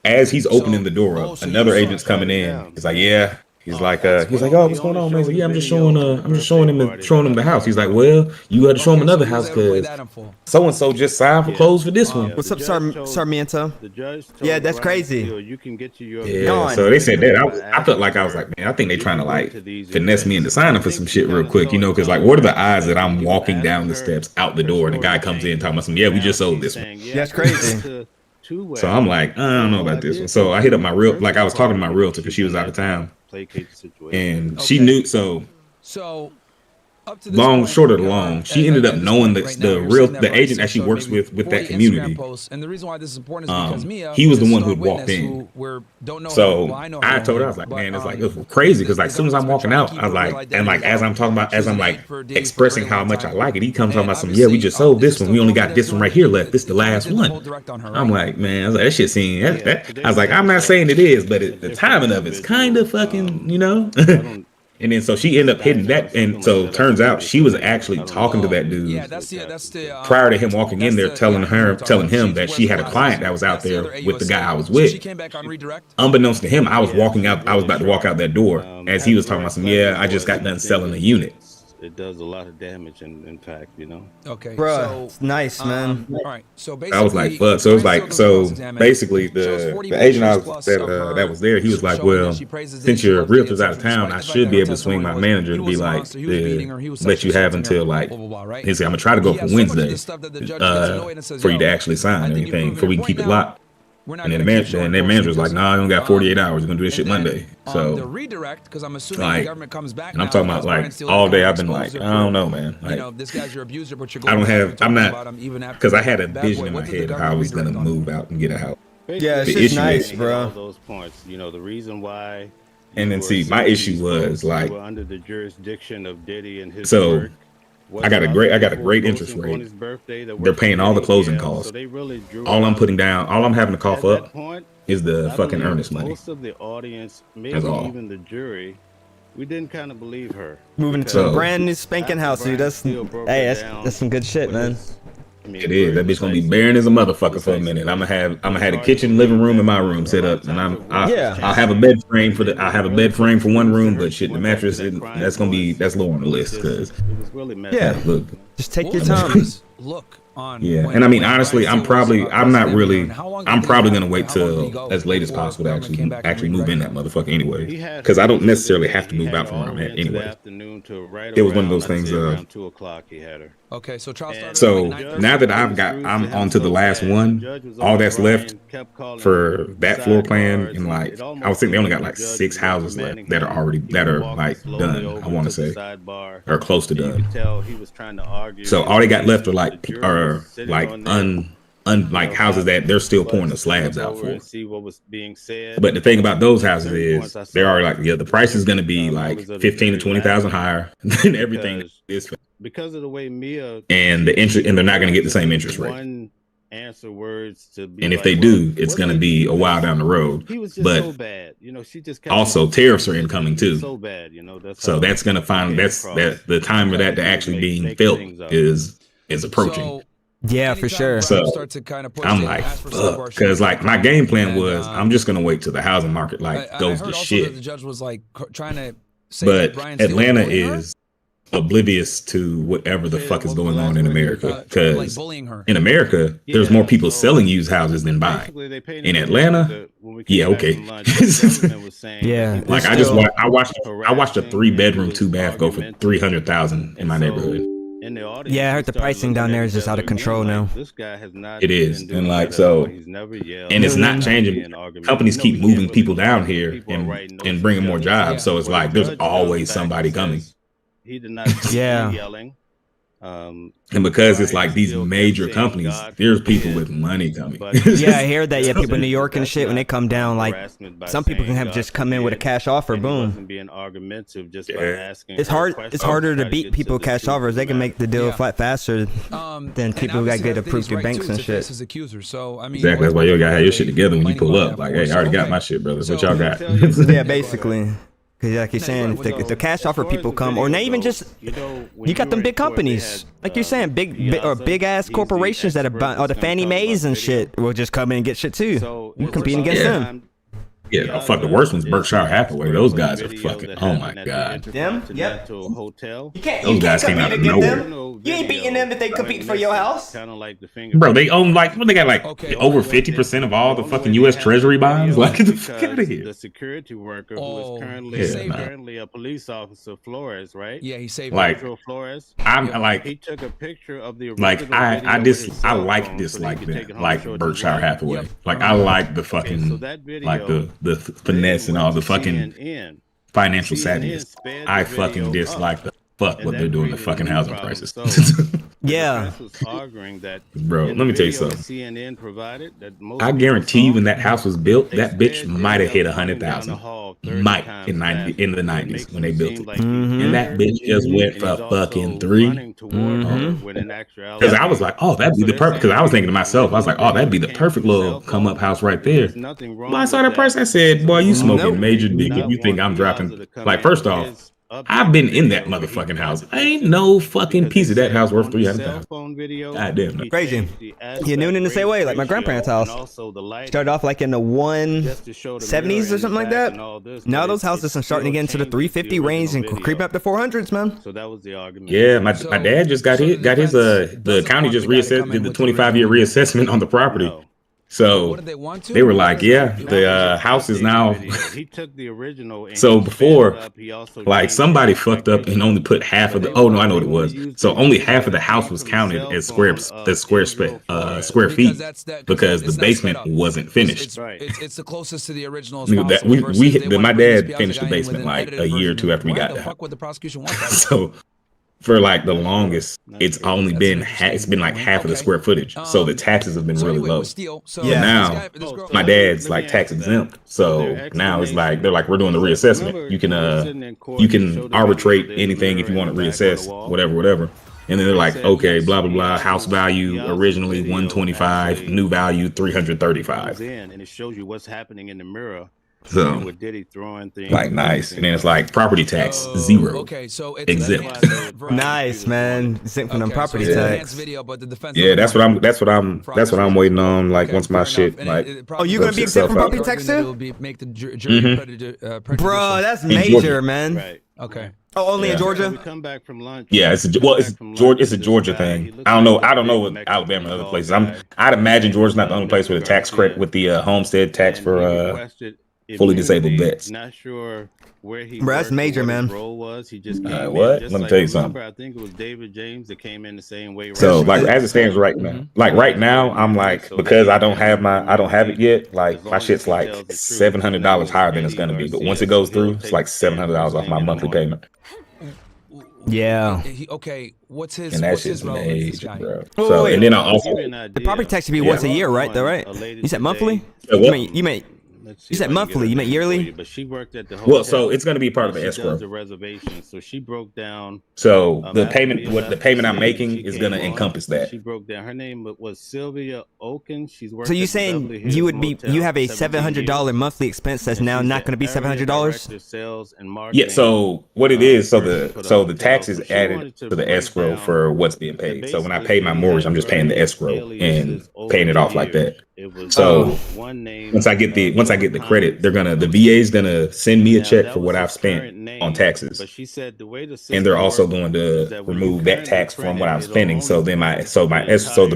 as he's opening the door up, another agent's coming in. He's like, yeah. He's like, oh, what's going on, man? He's like, yeah, I'm just showing him the house. He's like, well, you got to show him another house because so and so just signed for close for this one. What's up, Sarmiento? Yeah, that's crazy. Yeah, so they said that. I felt like I was like, man, I think they trying to like finesse me into signing for some shit real quick, because like, what are the odds that I'm walking down the steps out the door and the guy comes in talking about something? Yeah, we just sold this one. That's crazy. So I'm like, I don't know about this one. So I hit up my like I was talking to my realtor because she was out of town. And she knew, so up to long, short of the long, she ended up knowing that the agent that she works with that community. And the reason why this is important is because Mia, he was the one who had walked in. So I told her, I was like, man, it's like it was crazy because like as soon as I'm walking out, I was like, and like as I'm like expressing how much I like it, he comes talking about some, yeah, we just sold this one, we only got this one right here left. This is the last one. I'm like, man, I was like, that shit seemed I was like, I'm not saying it is, but the timing of it's kind of fucking, And then so she ended up hitting that, and so turns out she was actually talking to that dude prior to him walking in there, telling him that she had a client that was out there with the guy I was with. Unbeknownst to him, I was about to walk out that door as he was talking about some, yeah, I just got done selling a unit. It does a lot of damage, in fact, Okay, bro, it's nice, man. All right, so basically, I was like, fuck. So it was like, so basically, the agent that was there, he was like, well, since your realtor's out of town, I should be able to swing my manager to be like, let you have until like, he's like, I'm gonna try to go for Wednesday for you to actually sign anything, for we can keep it locked. And then their manager was like, nah, I don't got 48 hours. We're gonna do this shit Monday. So the redirect, because I'm assuming the government comes back. And I'm talking about like all day. I've been like, I don't know, man. Like, this guy's your abuser, but you're I'm not, because I had a vision in my head of how I was gonna move out and get a house. Yeah, it's just nice, bro. Those points, the reason why. And then see, my issue was like, under the jurisdiction of Diddy and his so. I got a great interest rate. They're paying all the closing costs. All I'm putting down, all I'm having to cough up is the fucking earnest money. Most of the audience, maybe even the jury, we didn't kind of believe her. Moving to a brand new spanking house, dude. That's some good shit, man. It is. That bitch gonna be barren as a motherfucker for a minute. I'm gonna have a kitchen, living room, and my room set up, and I'll have a bed frame for one room, but shit, the mattress that's low on the list because look, just take your time. Look on. Yeah, and I mean honestly, I'm probably gonna wait till as late as possible to actually move in that motherfucker anyway, because I don't necessarily have to move out from where I'm at anyway. It was one of those things. Okay, so trial started. So now that I'm on to the last one, all that's left for that floor plan, and like I was thinking they only got like 6 houses left that are like done. I want to say, or close to done. So all they got left are like like houses that they're still pouring the slabs out for. See what was being said. But the thing about those houses is they're already like, yeah, the price is going to be like 15 to 20,000 higher than everything is, because of the way Mia and the interest, and they're not going to get the same interest rate. Answer words to be, and if they do, it's going to be a while down the road. But so bad. She just also tariffs are incoming too. So bad, so that's going to find that the time for that to actually being felt is approaching. Yeah, for sure. So I'm like, fuck, because like my game plan was I'm just gonna wait till the housing market goes to shit. The judge was like trying to say but Atlanta is oblivious to whatever the fuck is going on in America, because in America there's more people selling used houses than buying. In Atlanta, yeah, okay. Yeah, like I watched a 3-bedroom 2-bath go for 300,000 in my neighborhood. Yeah, I heard the pricing down there is just out of control now. It is, and like so, and it's not changing. Companies keep moving people down here and bringing more jobs, so it's like there's always somebody coming. He did not yelling. And because it's like these major companies, there's people with money coming. Yeah, I hear that. Yeah, people in New York and shit, when they come down, like some people can have just come in with a cash offer, boom. It's harder to beat people with cash offers. They can make the deal flat faster than people who got to get approved through banks and shit. Exactly, that's why you gotta have your shit together when you pull up. Like, hey, I already got my shit, brother. What y'all got? Yeah, basically. Because like you're saying, if the cash offer people come, or not even just, you got them big companies, like you're saying, big ass corporations that are, or the Fannie Mae's and shit, will just come in and get shit too. You're competing against them. Yeah, no, fuck, the worst one's Berkshire Hathaway. Those guys are fucking, oh my god. Them? Yep. Those guys came out of nowhere. You ain't beating them if they compete for your house. Bro, they own like, what, they got like over 50% of all the fucking U.S. Treasury bonds? Like, get the fuck out of here. The security worker who is currently a police officer, Flores, right? Yeah, he saved Flores. I'm like, he took a picture of the like, I like that, like Berkshire Hathaway. Like, I like the fucking, like the finesse and all the fucking financial savviness. I fucking dislike the fuck what they're doing to fucking housing prices. Yeah. Bro, let me tell you something. I guarantee you when that house was built, that bitch might have hit 100,000. Might in the 90s when they built it. And that bitch just went for fucking 3. Because I was like, oh, that'd be the perfect, because I was thinking to myself, I was like, oh, that'd be the perfect little come up house right there. When I saw that price, I said, boy, you smoking major dick if you think I'm dropping. Like, first off, I've been in that motherfucking house. Ain't no fucking piece of that house worth 300,000. God damn, no. Crazy. You're new in the same way, like my grandparents' house. Started off like in the 170s or something like that. Now those houses are starting to get into the 350 range and creeping up to 400s, man. So that was the argument. Yeah, my dad just got his the county just reassessed, did the 25-year reassessment on the property. So they were like, yeah, the house is now. He took the original. So before, like somebody fucked up and only put half of the. Oh no, I know what it was. So only half of the house was counted as square feet because the basement wasn't finished. It's the closest to the original. My dad finished the basement like a year or two after we got there. So. For like the longest, it's only been it's been like half of the square footage, so the taxes have been really low. Yeah, now my dad's like tax exempt, so now it's like they're like, we're doing the reassessment. You can arbitrate anything if you want to reassess, whatever. And then they're like, okay, blah blah blah. House value originally 125, new value 335. And it shows you what's happening in the mirror. So, with Diddy throwing things like nice, and then it's like property tax 0. Okay, so it's exempt. Nice, man. Exempt from property tax. Yeah, that's what I'm waiting on. Like once my shit, like, oh, you gonna be exempt from property tax too? Bro, that's major, man. Right. Okay. Oh, only in Georgia? We come back from lunch. Yeah, it's a Georgia thing. I don't know with Alabama and other places. I'd imagine Georgia's not the only place with a tax credit with the homestead tax for fully disabled vets. Not sure where he. Bro, that's major, man. Role was he just came what? In, Let me tell you something. I think it was David James that came in the same way. So like as it stands right now, I'm like, because I don't have it yet. Like my shit's like $700 higher than it's gonna be. But once it goes through, it's like $700 off my monthly payment. Yeah. Okay, what's his And that what's his shit's relevance? This major, guy. bro. Wait, So wait, and then I also the property tax should be once a year, right? Though, right? You said monthly? Yeah, what? You said monthly. You meant yearly? But she worked at the hotel. Well, so it's going to be part of the She escrow. does the reservation. So she broke down. So the after payment, Mia what the left payment I'm scene, making she is came going to on. encompass that. She broke down. Her name was Sylvia Oken. She's worked So you at the saying Beverly Hills you would be Motel you have a for 17 $700 years. monthly expense that's And now she's not the going to be area $700? director of sales and marketing. Yeah. So what it is, so for the hotel. tax is So she added wanted to to the break escrow down for what's being that paid. So when I basically pay my they mortgage, had I'm just paying the various escrow and aliases over paying it the off like that. years. It was So one name. once I get the credit, they're gonna the VA is gonna send me a Now, check that for was what his I've spent current name, on taxes. but she said the way the And they're system also works going is to that when you remove that currently tax from print what it, I'm it'll spending. So only then print so the the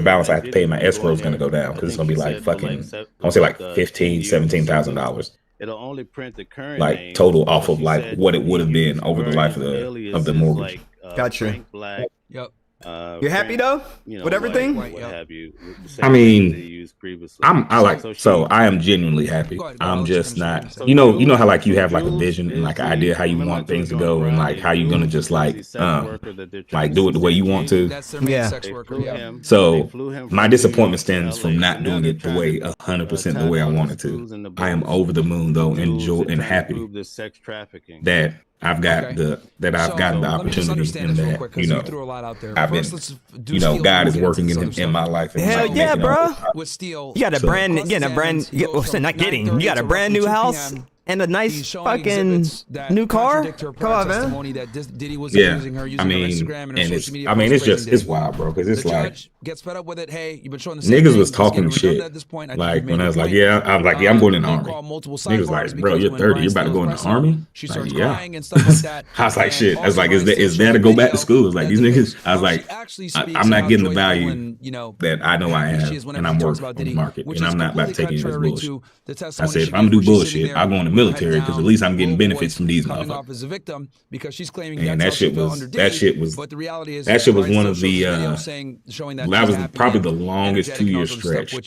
entire balance I have to pay video. my You can go escrow in is gonna there. go down I because it's think gonna be she like said for fucking like I want to say like 10 $15,000, years or something. $17,000 It'll only print the current like name. total off But of she like said what it he would have been used over the life of various the aliases mortgage. like Gotcha. Frank Black. Yep. You're happy though You know, with everything? what have you? The same I name mean, that they used previously. I am genuinely happy. I'm just not, you know how like you have like a vision and like an idea how you want things to go and like how you're gonna just like do it the way you want to. That's their main sex worker. Yeah. So my disappointment stems from not doing it the way 100% the way I wanted to. I am over the moon though, and happy that I've got I've gotten the opportunity and that I've been God is working in my life. And Hell like, yeah, making bro. With steel, You got a you got a brand new house and a nice fucking new car. Come on, man. Yeah, I mean, it's wild, bro. Because it's like gets fed up with it. Hey, you've been showing the same niggas thing. was He's talking getting shit. redundant at this point. Like when I was like, I'm going in the army. Niggas like, bro, you're 30. You're about to go in the army. Like, yeah. I was like, shit. I was like, is that to go back to school? It's like these niggas. I was like, I'm not getting the value that I know I have, and I'm working on the market, and I'm not about to take any of this bullshit. I said, if I'm gonna do bullshit, I'll go in the military because at least I'm getting benefits from these motherfuckers. Because she's claiming and that shit was one of the that was probably the longest 2-year stretch for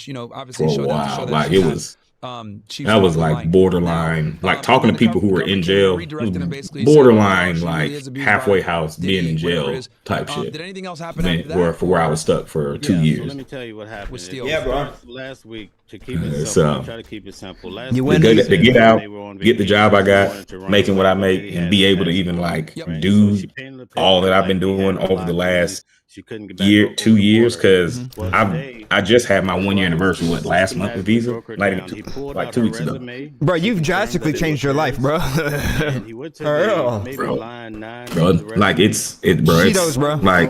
a while. Like it was that was like borderline, like talking to people who were in jail, borderline like halfway house being in jail type shit. Did anything else happen after that? For where I was stuck for 2 years. So let me tell you what happened. Yeah, bro. Last week, to keep it simple, try to keep it simple. Last You week, to get out, get the job I got, making what I make, and be able to even like do all that I've been doing over the last 2 years, because I just had my 1 year anniversry last month with Visa, like 2 weeks ago. Bro, you've drastically changed your life, bro. Bro, like it's bro, like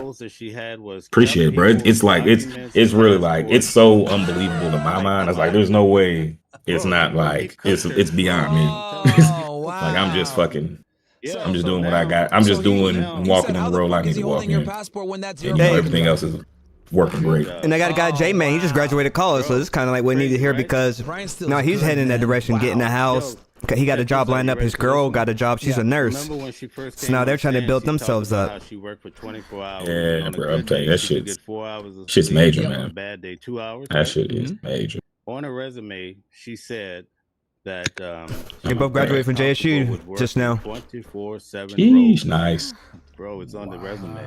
appreciate it, bro. It's like it's really like it's so unbelievable in my mind. I was like, there's no way it's not like it's beyond me. Like I'm just fucking. I'm just doing what I got. I'm just walking in the role I need to walk in. And everything else is working great. And I got a guy, J-Man, he just graduated college, so it's kind of like what we need to hear because now he's heading in that direction, getting a house. He got a job lined up. His girl got a job. She's a nurse. So now they're trying to build themselves up. Yeah, bro, I'm telling you, that shit's major, man. That shit is major. On her resume, she said that they both graduated from JSU just now. 24/7. Sheesh, nice. Bro, it's on the resume.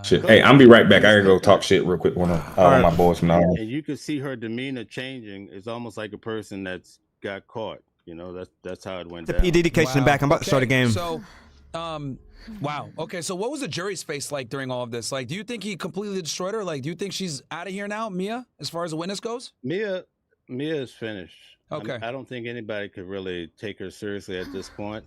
Shit. Hey, I'm be right back. I gotta go talk shit real quick. One of my boys from the army. And you can see her demeanor changing. It's almost like a person that's got caught. You know, that's how it went down. The dedication back. I'm about to start a game. So, wow. Okay, so what was the jury's face like during all of this? Like, do you think he completely destroyed her? Like, do you think she's out of here now, Mia, as far as the witness goes? Mia is finished. Okay. I don't think anybody could really take her seriously at this point.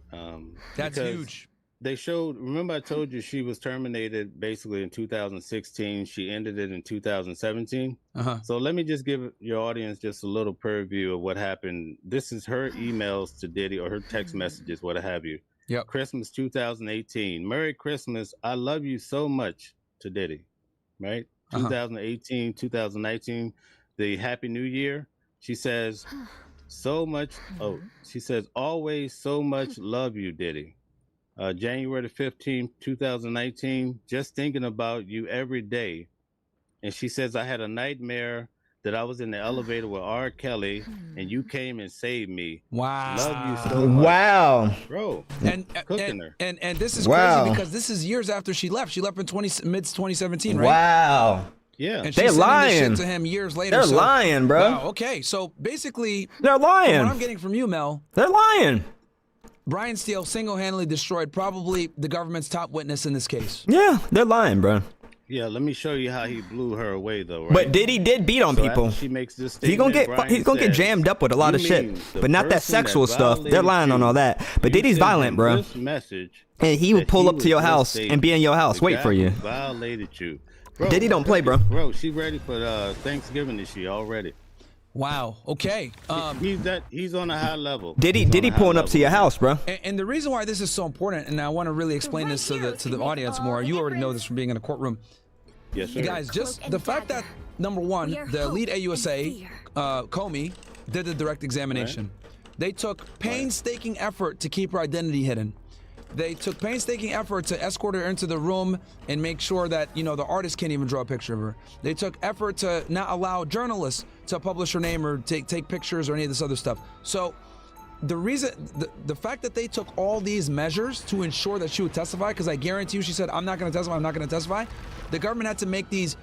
That's huge. They showed, remember I told you she was terminated basically in 2016. She ended it in 2017. So let me just give your audience just a little purview of what happened. This is her emails to Diddy or her text messages, what have you. Yep. Christmas 2018. Merry Christmas. I love you so much to Diddy. Right? 2018, 2019. The Happy New Year. She says, so much. Oh, she says, always so much love you, Diddy. January the 15th, 2019, just thinking about you every day. And she says, I had a nightmare that I was in the elevator with R. Kelly and you came and saved me. Wow. Love you so much. Wow. Bro. And this is crazy because this is years after she left. She left in mid-2017, right? Wow. Yeah. And they're she's lying sending this shit to him years later. They're lying, bro. Wow, okay, so basically, they're lying. What I'm getting from you, Mel, they're lying. Brian Steele single-handedly destroyed probably the government's top witness in this case. Yeah, they're lying, bro. Yeah, let me show you how he blew her away, though. Right? But Diddy did beat on people. She makes this He's gonna get jammed up with a lot of shit, but not that sexual stuff. They're lying on all that. But Diddy's violent, bro. And he would pull up to your house and be in your house, wait for you. Violated you. Bro, Diddy don't play, bro. Bro, she ready for Thanksgiving this year already. Wow. Okay. He's on a high level. Diddy pulling up to your house, bro. And the reason why this is so important, and I want to really explain this to the audience more. You already know this from being in a courtroom. Yes, sir. Guys, just the fact that number one, the lead AUSA, Comey, did the direct examination. They took painstaking effort to keep her identity hidden. They took painstaking effort to escort her into the room and make sure that, you know, the artist can't even draw a picture of her. They took effort to not allow journalists to publish her name or take pictures or any of this other stuff. So the reason, the fact that they took all these measures to ensure that she would testify, because I guarantee you she said, I'm not going to testify, I'm not going to testify. The government had to make these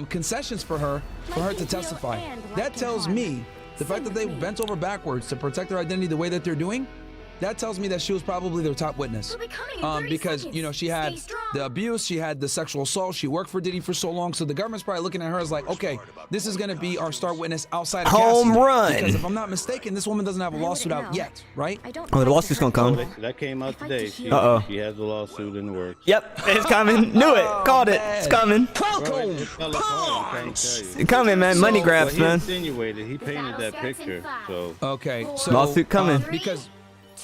concessions for her to testify. That tells me the fact that they bent over backwards to protect her identity the way that they're doing, that tells me that she was probably their top witness. Because, you know, she had the abuse, she had the sexual assault, she worked for Diddy for so long, so the government's probably looking at her as like, okay, this is gonna be our star witness outside of home Cassie. run. Because if I'm not mistaken, this woman doesn't have a lawsuit out yet, right? Oh, the lawsuit's gonna come. That came out today. She has a lawsuit in the works. Yep, it's coming. Knew it. Called it. It's coming. It's coming, man. Money grabs, man. He insinuated, he painted that picture, so. Okay, so. Lawsuit coming. Because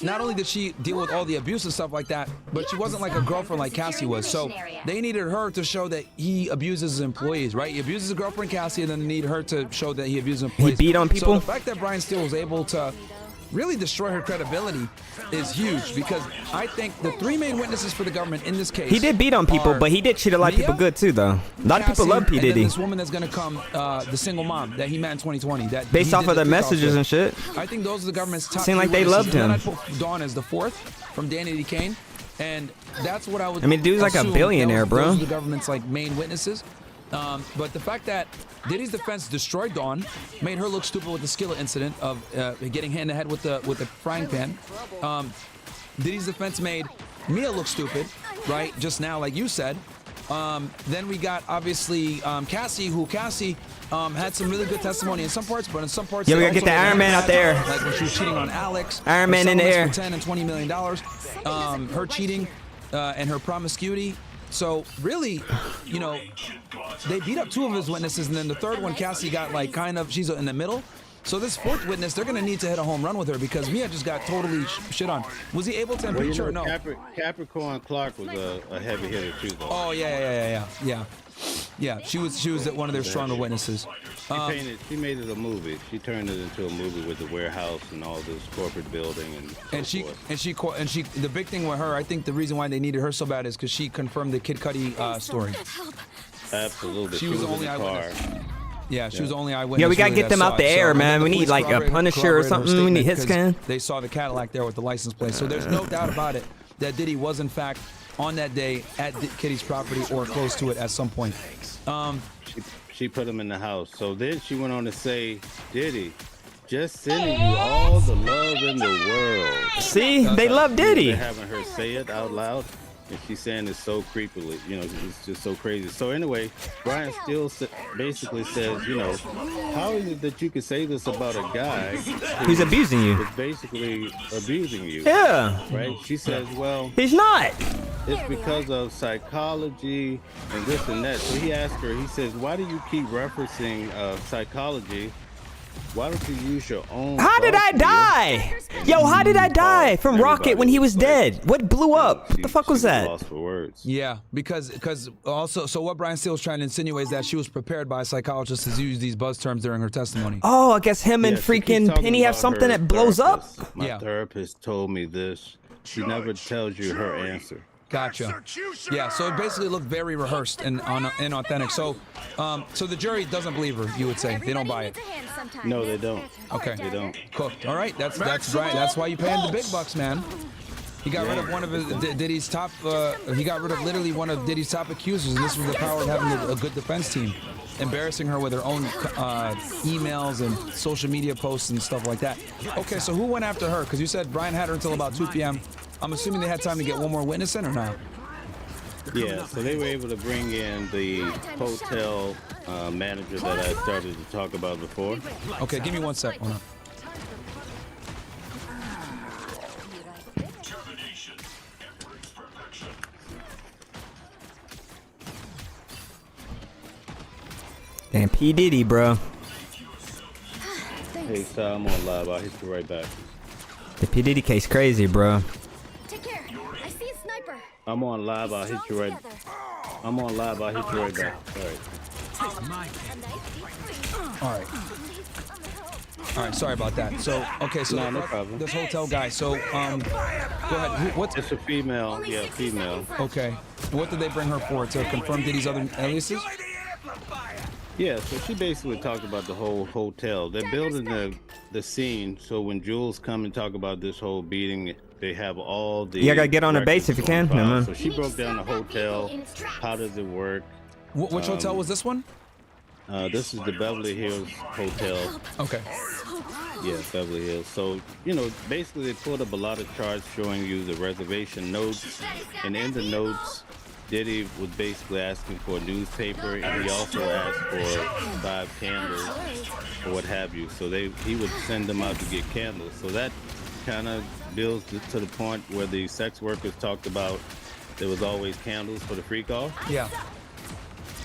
not only did she deal with all the abuse and stuff like that, but she wasn't like a girlfriend like Cassie was. So they needed her to show that he abuses his employees, right? He abuses his girlfriend Cassie, and then they need her to show that he abuses employees. He beat on people? So the fact that Brian Steele was able to really destroy her credibility is huge, because I think the three main witnesses for the government in this case. He did beat on people, but he did treat a lot of people good too, though. A lot of people love P. Diddy. This woman that's gonna come, the single mom that he met in 2020. That based off of their messages and shit. I think those are the government's top. Seemed like they loved him. And then I put Dawn as the fourth from Danny Kane, and that's what I would. I mean, dude's like a billionaire, bro. Those are the government's like main witnesses. But the fact that Diddy's defense destroyed Dawn, made her look stupid with the skillet incident of getting hit in the head with the frying pan. Diddy's defense made Mia look stupid, right? Just now, like you said. Then we got obviously Cassie, who had some really good testimony in some parts, but in some parts. Yeah, we gotta get the Iron Man out there. Like when she was cheating on Alex. Iron Man in the air. For $10 and $20 million. Her cheating and her promiscuity. So really, you know, they beat up two of his witnesses, and then the third one, Cassie, got like she's in the middle. So this fourth witness, they're gonna need to hit a home run with her, because Mia just got totally shit on. Was he able to impeach her or no? Capricorn Clark was a heavy hitter too, though. Oh yeah. She was one of their stronger witnesses. She made it a movie. She turned it into a movie with the warehouse and all this corporate building and she the big thing with her, I think the reason why they needed her so bad is because she confirmed the Kid Cudi story. Absolutely. She was the only eyewitness. Yeah, she was the only eyewitness. Yeah, we gotta get them out the air, man. We need like a Punisher or something. We need hit scan. They saw the Cadillac there with the license plate, so there's no doubt about it that Diddy was in fact on that day at Kitty's property or close to it at some point. She put him in the house. So then she went on to say, Diddy, just sending you all the love in the world. See, they love Diddy. They're having her say it out loud. And she's saying it so creepily, you know, it's just so crazy. So anyway, Brian Steele basically says, you know, how is it that you could say this about a guy who's abusing you? Is basically abusing you. Yeah. Right? She says, well, he's not. It's because of psychology and this and that. So he asked her, he says, why do you keep referencing psychology? Why don't you use your own? How did I die? Yo, how did I die from Rocket when he was dead? What blew up? What the fuck was that? Lost for words. Yeah, because also, so what Brian Steele was trying to insinuate is that she was prepared by a psychologist to use these buzz terms during her testimony. Oh, I guess him and freaking Penny have something that blows up. My therapist told me this. She never tells you her answer. Gotcha. Yeah, so it basically looked very rehearsed and inauthentic. So, so the jury doesn't believe her. You would say they don't buy it. No, they don't. Okay, they don't. Cool. All right, that's right. That's why you pay him the big bucks, man. He got rid of one of Diddy's top. He got rid of literally one of Diddy's top accusers, and this was the power of having a good defense team, embarrassing her with her own emails and social media posts and stuff like that. Okay, so who went after her? Because you said Brian had her until about 2 p.m. I'm assuming they had time to get one more witness in or not? Yeah, so they were able to bring in the hotel manager that I started to talk about before. Okay, give me 1 sec. Hold on. Damn, P. Diddy, bro. Hey, Sal, I'm on live. I'll hit you right back. The P. Diddy case crazy, bro. Take care. I see a sniper. I'm on live. I'll hit you right. I'm on live. I'll hit you right back. All right. All right. Sorry about that. So, okay. So no problem. This hotel guy. So, go ahead. What's It's a female. Yeah, female. Okay. What did they bring her for? To confirm Diddy's other aliases? Yeah, so she basically talked about the whole hotel. They're building the scene, so when Jules come and talk about this whole beating, they have all the... Yeah, gotta get on the base if you can. No, man. So she broke down the hotel. How does it work? Which hotel was this one? This is the Beverly Hills Hotel. Okay. Yeah, Beverly Hills. So, you know, basically they pulled up a lot of charts showing you the reservation notes. And in the notes, Diddy was basically asking for a newspaper, and he also asked for 5 candles or what have you. So he would send them out to get candles. So that kind of builds to the point where the sex workers talked about there was always candles for the freak off. Yeah.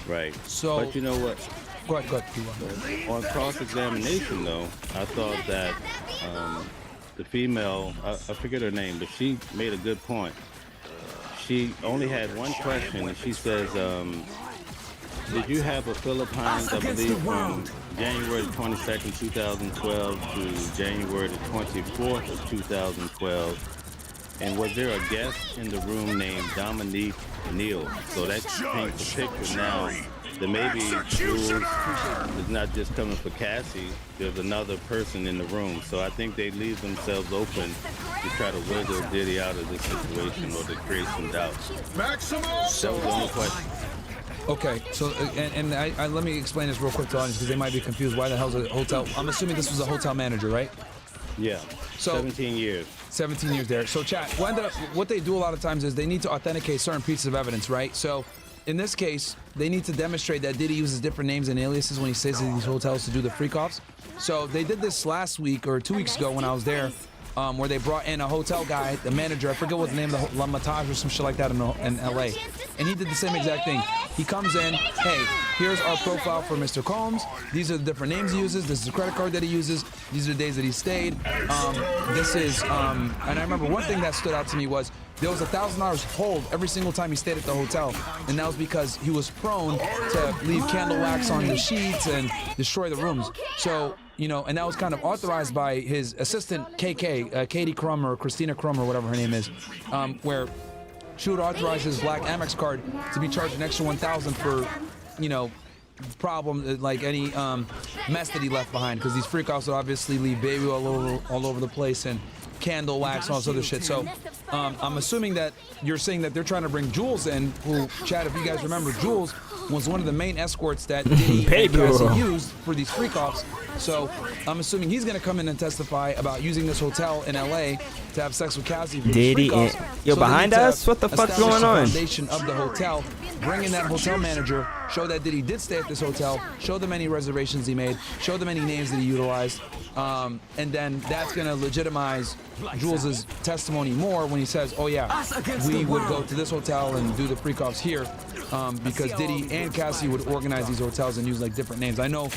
Right. So, but you know what? Go ahead. On cross-examination, though, I thought that the female, I forget her name, but she made a good point. She only had one question, and she says, did you have a Philippines, I believe, from January 22nd, 2012 to January the 24th of 2012? And was there a guest in the room named Dominique Neal? So that paints a picture now that maybe Jules is not just coming for Cassie, there's another person in the room. So I think they leave themselves open to try to wiggle Diddy out of this situation or to create some doubt. That was the only question. Okay, so and I let me explain this real quick to the audience because they might be confused. Why the hell's a hotel? I'm assuming this was a hotel manager, right? Yeah. So 17 years. 17 years there. So chat, what they do a lot of times is they need to authenticate certain pieces of evidence, right? So in this case, they need to demonstrate that Diddy uses different names and aliases when he stays in these hotels to do the freak-offs. So they did this last week or 2 weeks ago when I was there, where they brought in a hotel guy, the manager, I forget what the name of the La Matage or some shit like that in LA. And he did the same exact thing. He comes in, hey, here's our profile for Mr. Combs. These are the different names he uses. This is the credit card that he uses. These are the days that he stayed. This is, and I remember one thing that stood out to me was there was $1,000 hold every single time he stayed at the hotel. And that was because he was prone to leave candle wax on the sheets and destroy the rooms. So, you know, and that was kind of authorized by his assistant, KK, Katie Crum or Christina Crum or whatever her name is, where she would authorize his black Amex card to be charged an extra $1,000 for, you know, problem, like any mess that he left behind, because these freak-offs would obviously leave baby all over the place and candle wax and all this other shit. So I'm assuming that you're saying that they're trying to bring Jules in, who, Chad, if you guys remember, Jules was one of the main escorts that Diddy and Cassie used for these freak-offs. So I'm assuming he's going to come in and testify about using this hotel in LA to have sex with Cassie for Diddy, yo, behind us? What the fuck's going on? Foundation of the hotel, bring in that hotel manager, show that Diddy did stay at this hotel, show them any reservations he made, show them any names that he utilized, and then that's going to legitimize Jules's testimony more when he says, oh yeah, we would go to this hotel and do the freak-offs here, because Diddy and Cassie would organize these hotels and use like different names. I know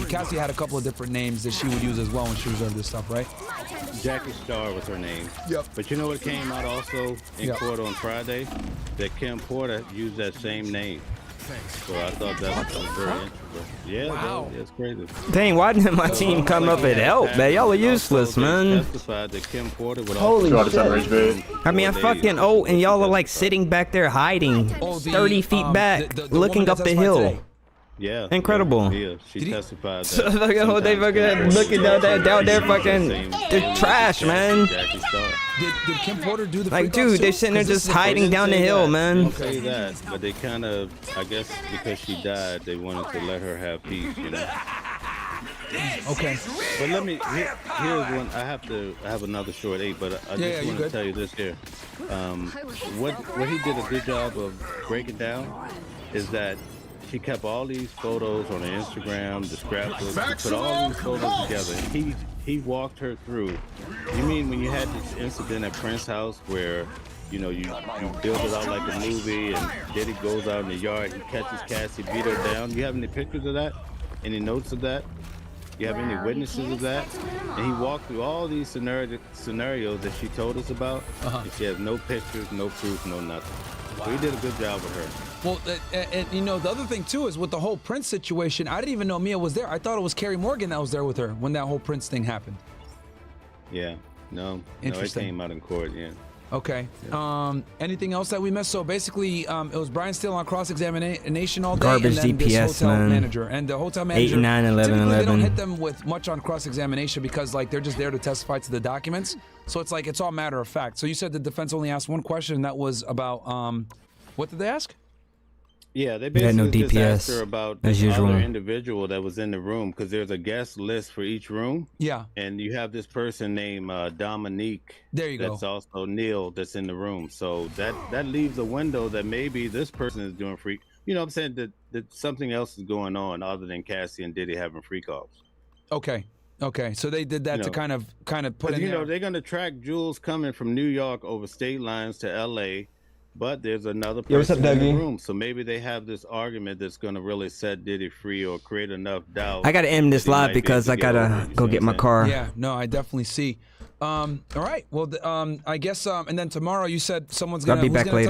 Cassie had a couple of different names that she would use as well when she reserved this stuff, right? Jackie Starr was her name. Yep. But you know what came out also in court on Friday? That Kim Porter used that same name. So I thought that was very interesting. Yeah, wow. That's crazy. Dang, why didn't my team come up and help, man? Y'all are useless, man. Holy shit. I mean, I'm fucking old, and y'all are like sitting back there hiding, 30 feet back, looking up the hill. Yeah. Incredible. Yeah, she testified So fucking they fucking looking down there fucking, they're trash, man. Did Kim Porter do the like, dude, they're sitting there just hiding down the hill, man. I'll say that, but they kind of, I guess, because she died, they wanted to let her have peace, you know. Okay. But let me. Here's one. I have another short 8, but I just want to tell you this here. What he did a good job of breaking down is that she kept all these photos on her Instagram, the scrapbook. She put all these photos together. And he walked her through. You mean when you had this incident at Prince's house where, you know, you build it out like a movie, and Diddy goes out in the yard, he catches Cassie, beat her down. You have any pictures of that? Any notes of that? You have any witnesses of that? And he walked through all these scenarios that she told us about, and she has no pictures, no proof, no nothing. So he did a good job with her. Well, and you know, the other thing too is with the whole Prince situation, I didn't even know Mia was there. I thought it was Carrie Morgan that was there with her when that whole Prince thing happened. Yeah, no, it came out in court, yeah. Okay. Yeah. Anything else that we missed? So basically, it was Brian Steele on cross-examination all day, Garbage and then DPS, this hotel man. manager. And the hotel manager, 8, 9, 11, typically 11. they don't hit them with much on cross-examination because like they're just there to testify to the documents. So it's like it's all matter of fact. So you said the defense only asked one question, and that was about what did they ask? Yeah, they basically just asked her about as the usual. other individual that was in the room, because there's a guest list for each room. Yeah. And you have this person named Dominique. There you go. That's also Neil that's in the room. So that leaves a window that maybe this person is doing freak. You know what I'm saying? That something else is going on other than Cassie and Diddy having freak offs. Okay. Okay. So they did that to kind of put in you there. know, they're going to track jewels coming from New York over state lines to L.A., but there's another person in the room, so maybe they have this argument that's going to really set Diddy free or create enough doubt. I gotta end this live because I gotta go get my car. Yeah, no, I definitely see. All right, well, I guess, and then tomorrow you said someone's gonna I'll be back later.